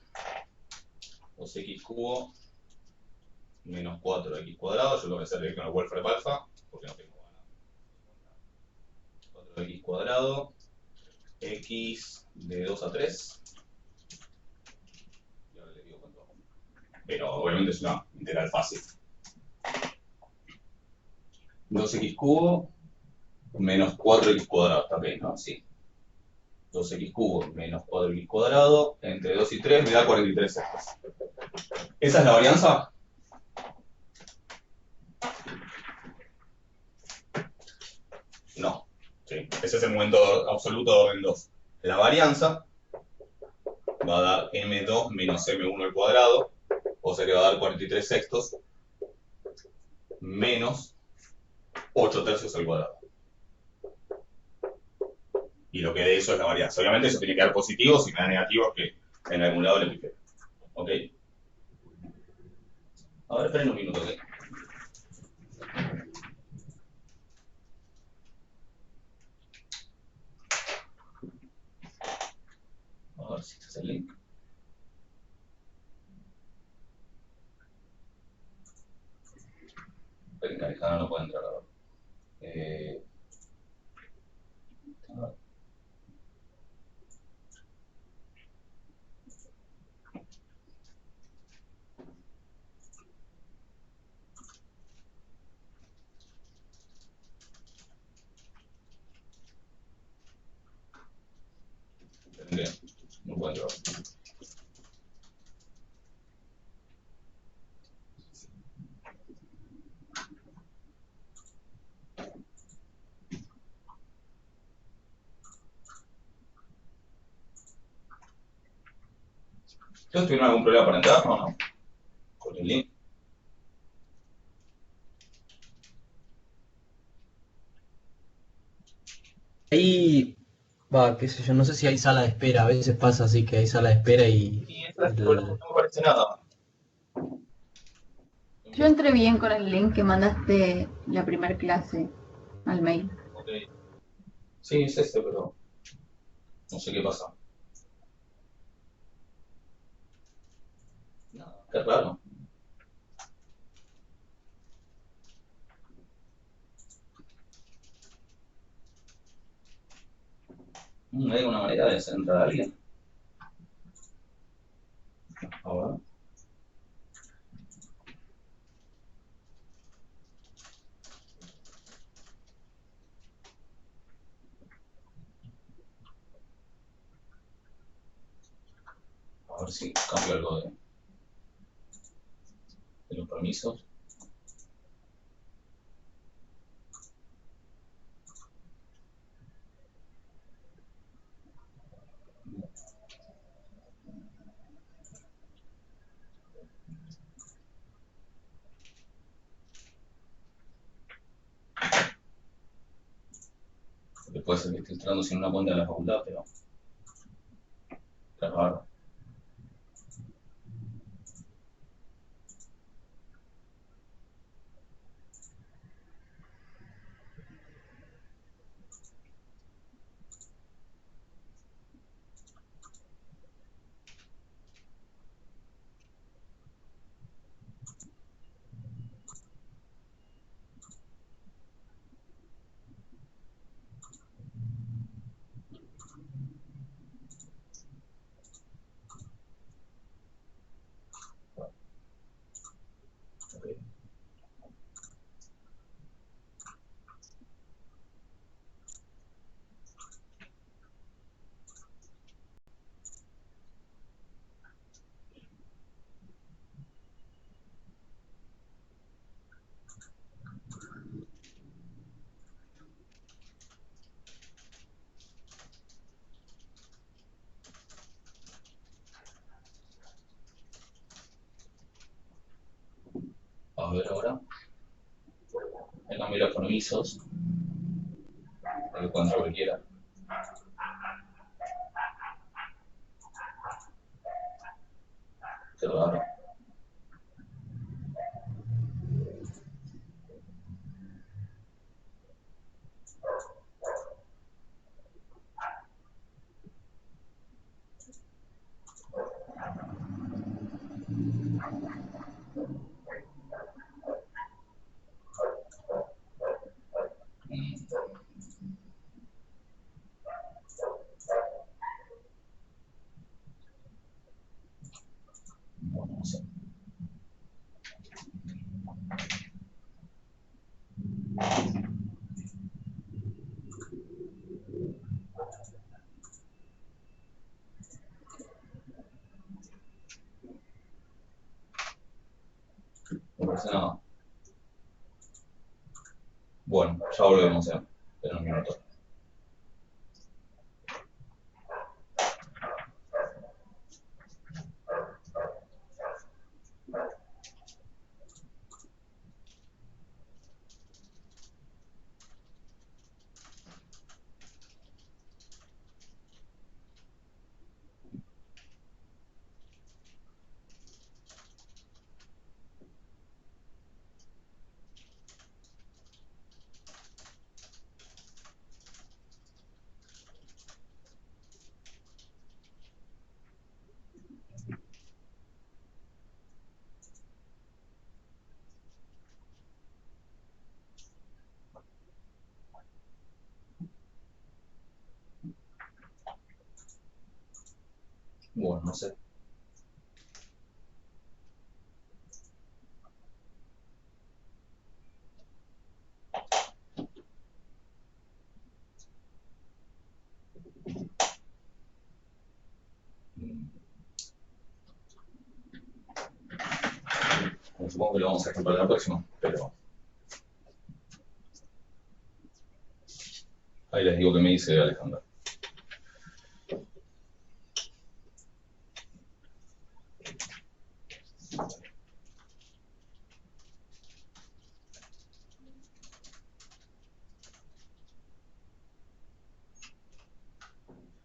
2x cubo menos 4x cuadrado. Yo lo voy a hacer directo en el Wolfram alfa, porque no tengo ganas. 4x cuadrado. X de 2 a 3. Y ahora le digo cuánto. Pero obviamente es una integral fácil. 2x cubo menos 4x cuadrado. Está bien, ¿no? Sí. 2x cubo menos 4x cuadrado entre 2 y 3 me da 43 sextos. ¿Esa es la varianza? No. Sí. Ese es el momento absoluto de orden 2. La varianza va a dar m2 menos m1 al cuadrado, o sea que va a dar 43 sextos menos 8 tercios al cuadrado. Y y lo que de eso es la varianza. Obviamente eso tiene que dar positivo, si me da negativo es que en algún lado le piqué. ¿Ok? A ver, esperen un minuto. ¿Ok? A ver si este es el link. Venga, Alejandra no puede entrar ahora. A ver. Esperen que no puede entrar. ¿Ustedes tuvieron algún problema para entrar o no? Con el link. Ahí, va, qué sé yo, no sé si hay sala de espera, a veces pasa así que hay sala de espera y Y esta no me parece nada. Yo entré bien con el link que mandaste la primera clase al mail. Ok. Sí, es este, pero no sé qué pasa. Nada, qué raro. ¿Hay alguna manera de hacer entrar a alguien? Ahora. A ver si cambio algo de los permisos. Porque puede ser que esté entrando sin una cuenta de la facultad, pero qué raro. Ok. A ver ahora. Le cambié los permisos. Para que pueda entrar cualquiera. Qué raro. Bueno, no sé. No parece nada. Bueno, ya volvemos, en un minuto. Bueno, no sé. Supongo que lo vamos a dejar para la próxima, pero ahí les digo que me dice Alejandra.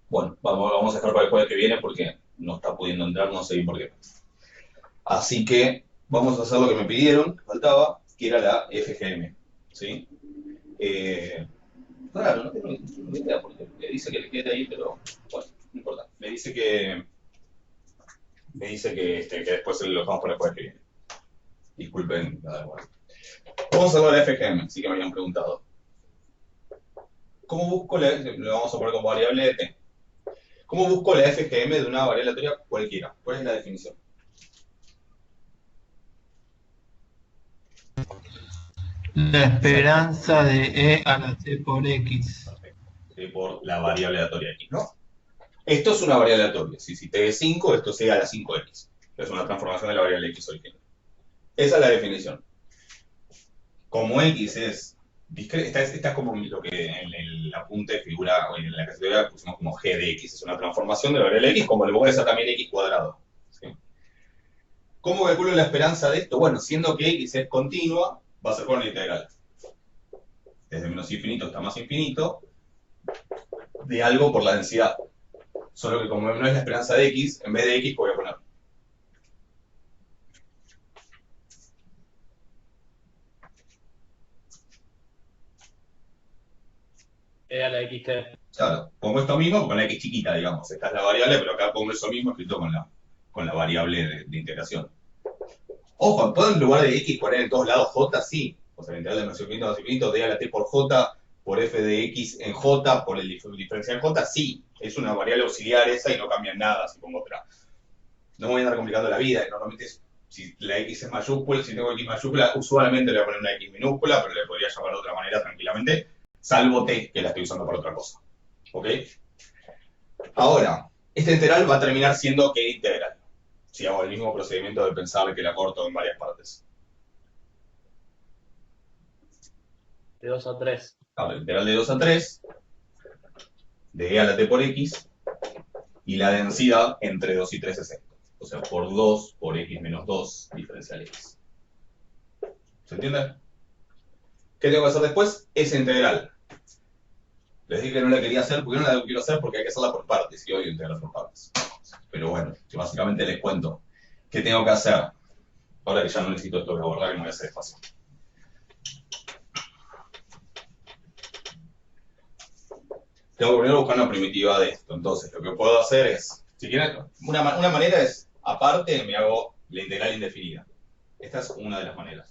Bueno, vamos a dejar para el jueves que viene porque no está pudiendo entrar, no sé bien por qué. Así que vamos a hacer lo que me pidieron, que faltaba, que era la FGM. ¿Sí? Claro, no tengo ni idea porque me dice que le queda ahí, pero bueno, no importa. Me dice que después lo dejamos para el jueves que viene. Disculpen, nada más. Vamos a hablar de la FGM, sí que me habían preguntado. ¿Cómo busco lo vamos a poner como variable de t? ¿Cómo busco la FGM de una variable aleatoria cualquiera? ¿Cuál es la definición? La esperanza de E a la T por X. Perfecto. Por la variable aleatoria x, ¿no? Esto es una variable aleatoria. Si t es 5, esto sea a la 5x. Es una transformación de la variable x original. Esa es la definición. Como x es discreta, esta es como lo que en el apunte figura, o en la categoría pusimos como g de x. Es una transformación de la variable x, como le puede ser también x cuadrado. ¿Sí? ¿Cómo calculo la esperanza de esto? Bueno, siendo que x es continua, va a ser con la integral. Desde menos infinito hasta más infinito, de algo por la densidad. Solo que como no es la esperanza de x, en vez de x voy a poner. E a la xt. Claro, pongo esto mismo con la x chiquita, digamos. Esta es la variable, pero acá pongo eso mismo escrito con la variable de integración. Ojo, ¿puedo en lugar de x poner en todos lados j? Sí. O sea, la integral de menos infinito a más infinito, d a la t por j, por f de x en j, por el diferencial j, sí. Es una variable auxiliar esa y no cambia en nada si pongo otra. No me voy a andar complicando la vida. Normalmente, si la x es mayúscula, si tengo x mayúscula, usualmente le voy a poner una x minúscula, pero le podría llamar de otra manera tranquilamente, salvo t, que la estoy usando para otra cosa. ¿Ok? Ahora, esta integral va a terminar siendo ¿qué integral? Si hago el mismo procedimiento de pensar que la corto en varias partes. De 2 a 3. La integral de 2 a 3, de e a la t por x, y la densidad entre 2 y 3 es esto. O sea, por 2 por x menos 2 diferencial x. ¿Se entiende? ¿Qué tengo que hacer después? Esa integral. Les dije que no la quería hacer, porque no la quiero hacer porque hay que hacerla por partes, y odio integrar por partes. Pero bueno, que básicamente les cuento. ¿Qué tengo que hacer? Ahora que ya no necesito esto que abordar, que me voy a hacer fácil. Tengo que primero buscar una primitiva de esto. Entonces, lo que puedo hacer es, si quieren, una manera es, aparte, me hago la integral indefinida. Esta es una de las maneras.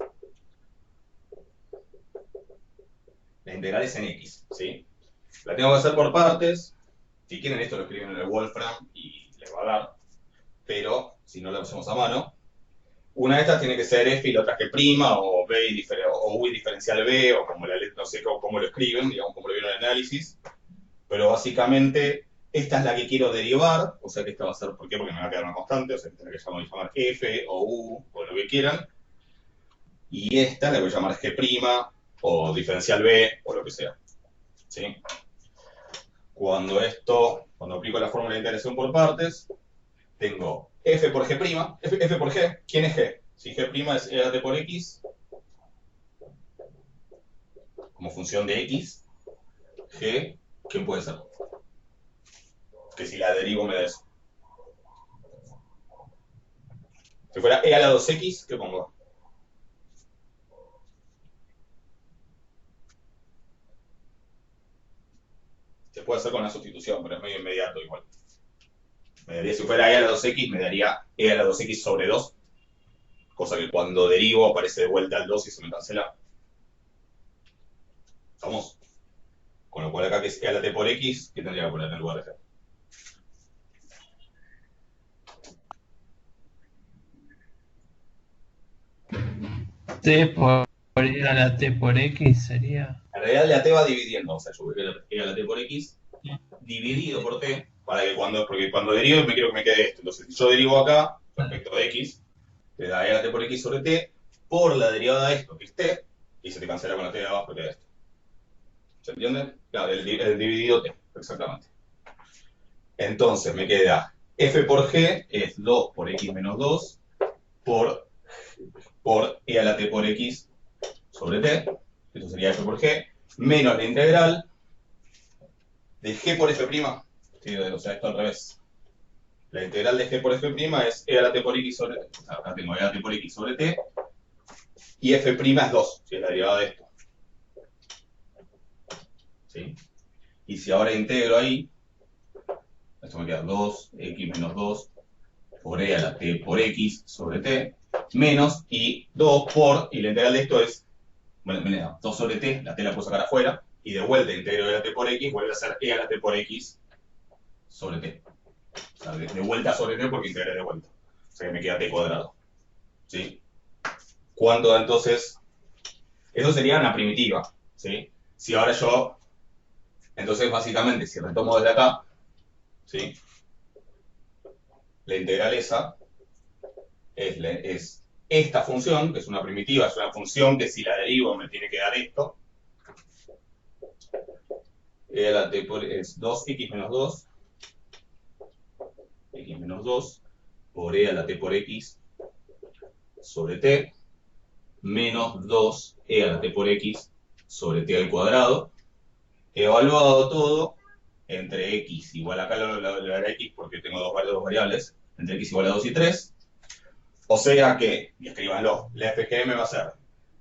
La integral es en x, ¿sí? La tengo que hacer por partes. Si quieren, esto lo escriben en el Wolfram y les va a dar. Pero, si no lo hacemos a mano, una de estas tiene que ser f y la otra g', o b o u y diferencial b, o como no sé cómo lo escriben, digamos, como lo vieron en el análisis. Pero básicamente, esta es la que quiero derivar, o sea que esta va a ser, ¿por qué? Porque me va a quedar una constante, o sea que tendré que llamar f, o u, o lo que quieran. Y esta la voy a llamar g', o diferencial b, o lo que sea. ¿Sí? Cuando aplico la fórmula de integración por partes, tengo f por g', f por g, ¿quién es g? Si g' es e a la t por x, como función de x, g, ¿quién puede ser? Que si la derivo me da eso. Si fuera e a la 2x, ¿qué pongo? Se puede hacer con la sustitución, pero es medio inmediato igual. Me daría, si fuera e a la 2x, me daría e a la 2x sobre 2. Cosa que cuando derivo aparece de vuelta el 2 y se me cancela. ¿Estamos? Con lo cual acá que es e a la t por x, ¿qué tendría que poner en lugar de g? T por E a la T por X sería. En realidad la t va dividiendo, o sea, yo voy a e a la t por x dividido por t, porque cuando derivo me quiero que me quede esto. Entonces, si yo derivo acá, respecto de x, te da e a la t por x sobre t, por la derivada de esto, que es t, y se te cancela con la t de abajo, que queda esto. ¿Se entiende? Claro, el dividido t, exactamente. Entonces me queda f por g es 2 por x menos 2 por e a la t por x sobre t, eso sería f por g, menos la integral de g por f', ¿sí? O sea, esto al revés. La integral de g por f' es e a la t por x sobre t, o sea, acá tengo e a la t por x sobre t, y f' es 2, si es la derivada de esto. ¿Sí? Y si ahora integro ahí, esto me queda 2x menos 2 por e a la t por x sobre t, menos, y 2 por, y la integral de esto es, bueno, me da 2 sobre t, la t la puedo sacar afuera, y de vuelta integro e a la t por x, vuelve a ser e a la t por x sobre t. O sea, de vuelta sobre t porque integré de vuelta. O sea que me queda t cuadrado. ¿Sí? ¿Cuánto da entonces? Eso sería una primitiva. ¿Sí? Si ahora yo, entonces básicamente, si retomo desde acá, ¿sí? La integral esa es esta función, que es una primitiva, es una función que si la derivo me tiene que dar esto. E a la t por es 2x menos 2, x menos 2, por e a la t por x sobre t, menos 2e a la t por x sobre t al cuadrado, evaluado todo entre x igual, acá lo haré x porque tengo dos variables, entre x igual a 2 y 3, o sea que, y escríbanlo, la FGM va a ser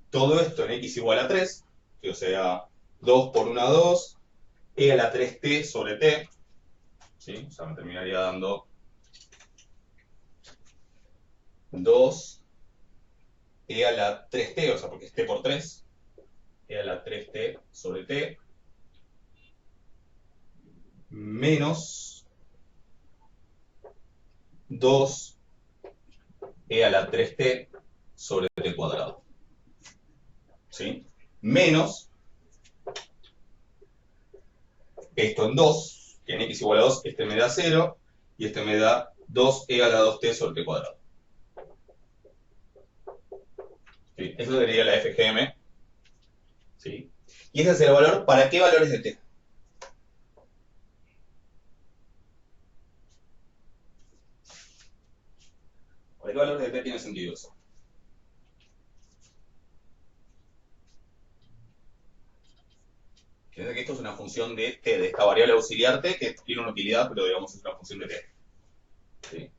todo esto en x igual a 3, que o sea 2 por 1 a 2, e a la 3t sobre t, ¿sí? O sea, me terminaría dando 2 e a la 3t, o sea, porque es t por 3, e a la 3t sobre t, menos 2 e a la 3t sobre t cuadrado. ¿Sí? Menos esto en 2, que en x igual a 2, este me da 0, y este me da 2e a la 2t sobre t cuadrado. ¿Sí? Eso sería la FGM. ¿Sí? Y ese es el valor, ¿para qué valores de t? ¿Para qué valores de t tiene sentido eso? Fíjense que esto es una función de t, de esta variable auxiliar t, que tiene una utilidad, pero digamos es una función de t. ¿Sí?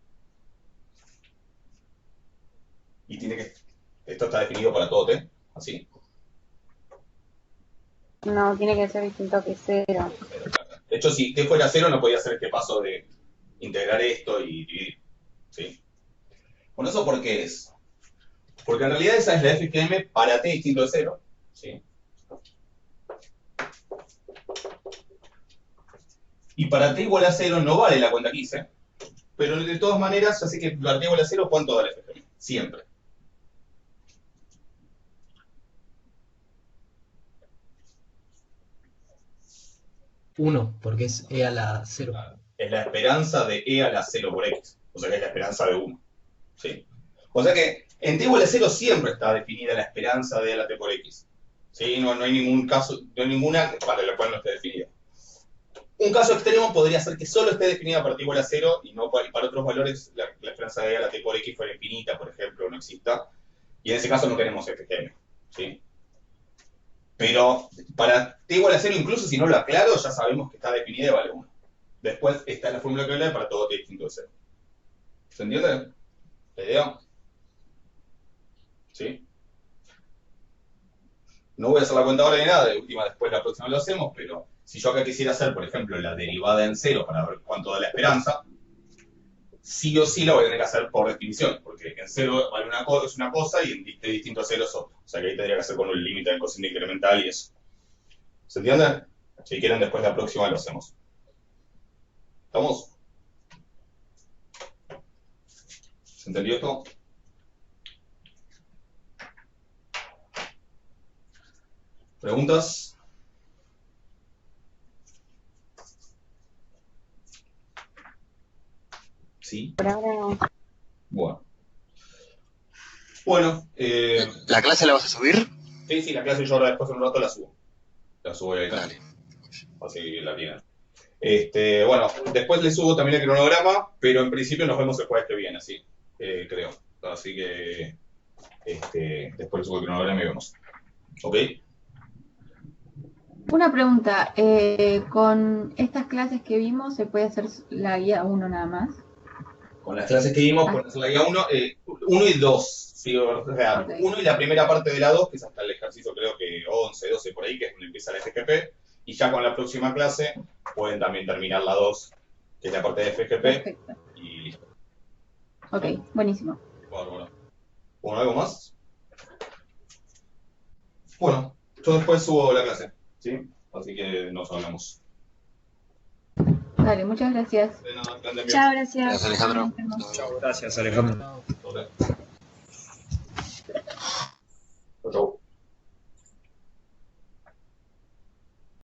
Y tiene que, esto está definido para todo t, así. No, tiene que ser distinto que cero. De hecho, si t fuera 0, no podía hacer este paso de integrar esto y dividir. ¿Sí? Bueno, ¿eso por qué es? Porque en realidad esa es la FGM para t distinto de 0. ¿Sí? Y para t igual a 0 no vale la cuenta 15, pero de todas maneras, así que para t igual a 0, ¿cuánto da la FGM? Siempre. Uno, porque es e a la 0. Es la esperanza de e a la 0 por x. O sea que es la esperanza de 1. ¿Sí? O sea que en t igual a 0 siempre está definida la esperanza de e a la t por x. ¿Sí? No hay ningún caso, no hay ninguna para la cual no esté definida. Un caso extremo podría ser que solo esté definida para t igual a 0 y no para otros valores la esperanza de e a la t por x fuera infinita, por ejemplo, no exista. Y en ese caso no tenemos FGM. ¿Sí? Pero para t igual a 0, incluso si no lo aclaro, ya sabemos que está definida y vale 1. Después está la fórmula que hablé para todo t distinto de 0. ¿Se entiende la idea? ¿Sí? No voy a hacer la cuenta ahora ni nada, de última después la próxima lo hacemos, pero si yo acá quisiera hacer, por ejemplo, la derivada en 0 para ver cuánto da la esperanza, sí o sí la voy a tener que hacer por definición, porque en 0 vale es una cosa y en t distinto a 0 es otra. O sea que ahí tendría que hacer con el límite del cociente incremental y eso. ¿Se entiende? Si quieren, después la próxima lo hacemos. ¿Estamos? ¿Se entendió esto? ¿Preguntas? ¿Sí? Por ahora no. Bueno. Bueno, ¿La clase la vas a subir? sí, la clase yo ahora después de un rato la subo. La subo ahí. Dale. Así que la tienen. Bueno, después le subo también el cronograma, pero en principio nos vemos el jueves que viene, sí, creo. Así que después le subo el cronograma y vemos. ¿Ok? Una pregunta, con estas clases que vimos, ¿se puede hacer la guía 1 nada más? Con las clases que vimos, con la guía 1, 1 y 2. Sí, o sea, Ok. 1 y la primera parte de la 2, que es hasta el ejercicio creo que 11, 12 por ahí, que es donde empieza el FGP. Y ya con la próxima clase pueden también terminar la 2, que es la parte de FGP. Perfecto. Y listo. Ok, buenísimo. Bárbaro. Bueno, ¿algo más? Bueno, yo después subo la clase, ¿sí? Así que nos hablamos. Dale, muchas gracias. De nada, que anden bien. Chao, gracias. Gracias, Alejandro. Gracias, Alejandro. Ok.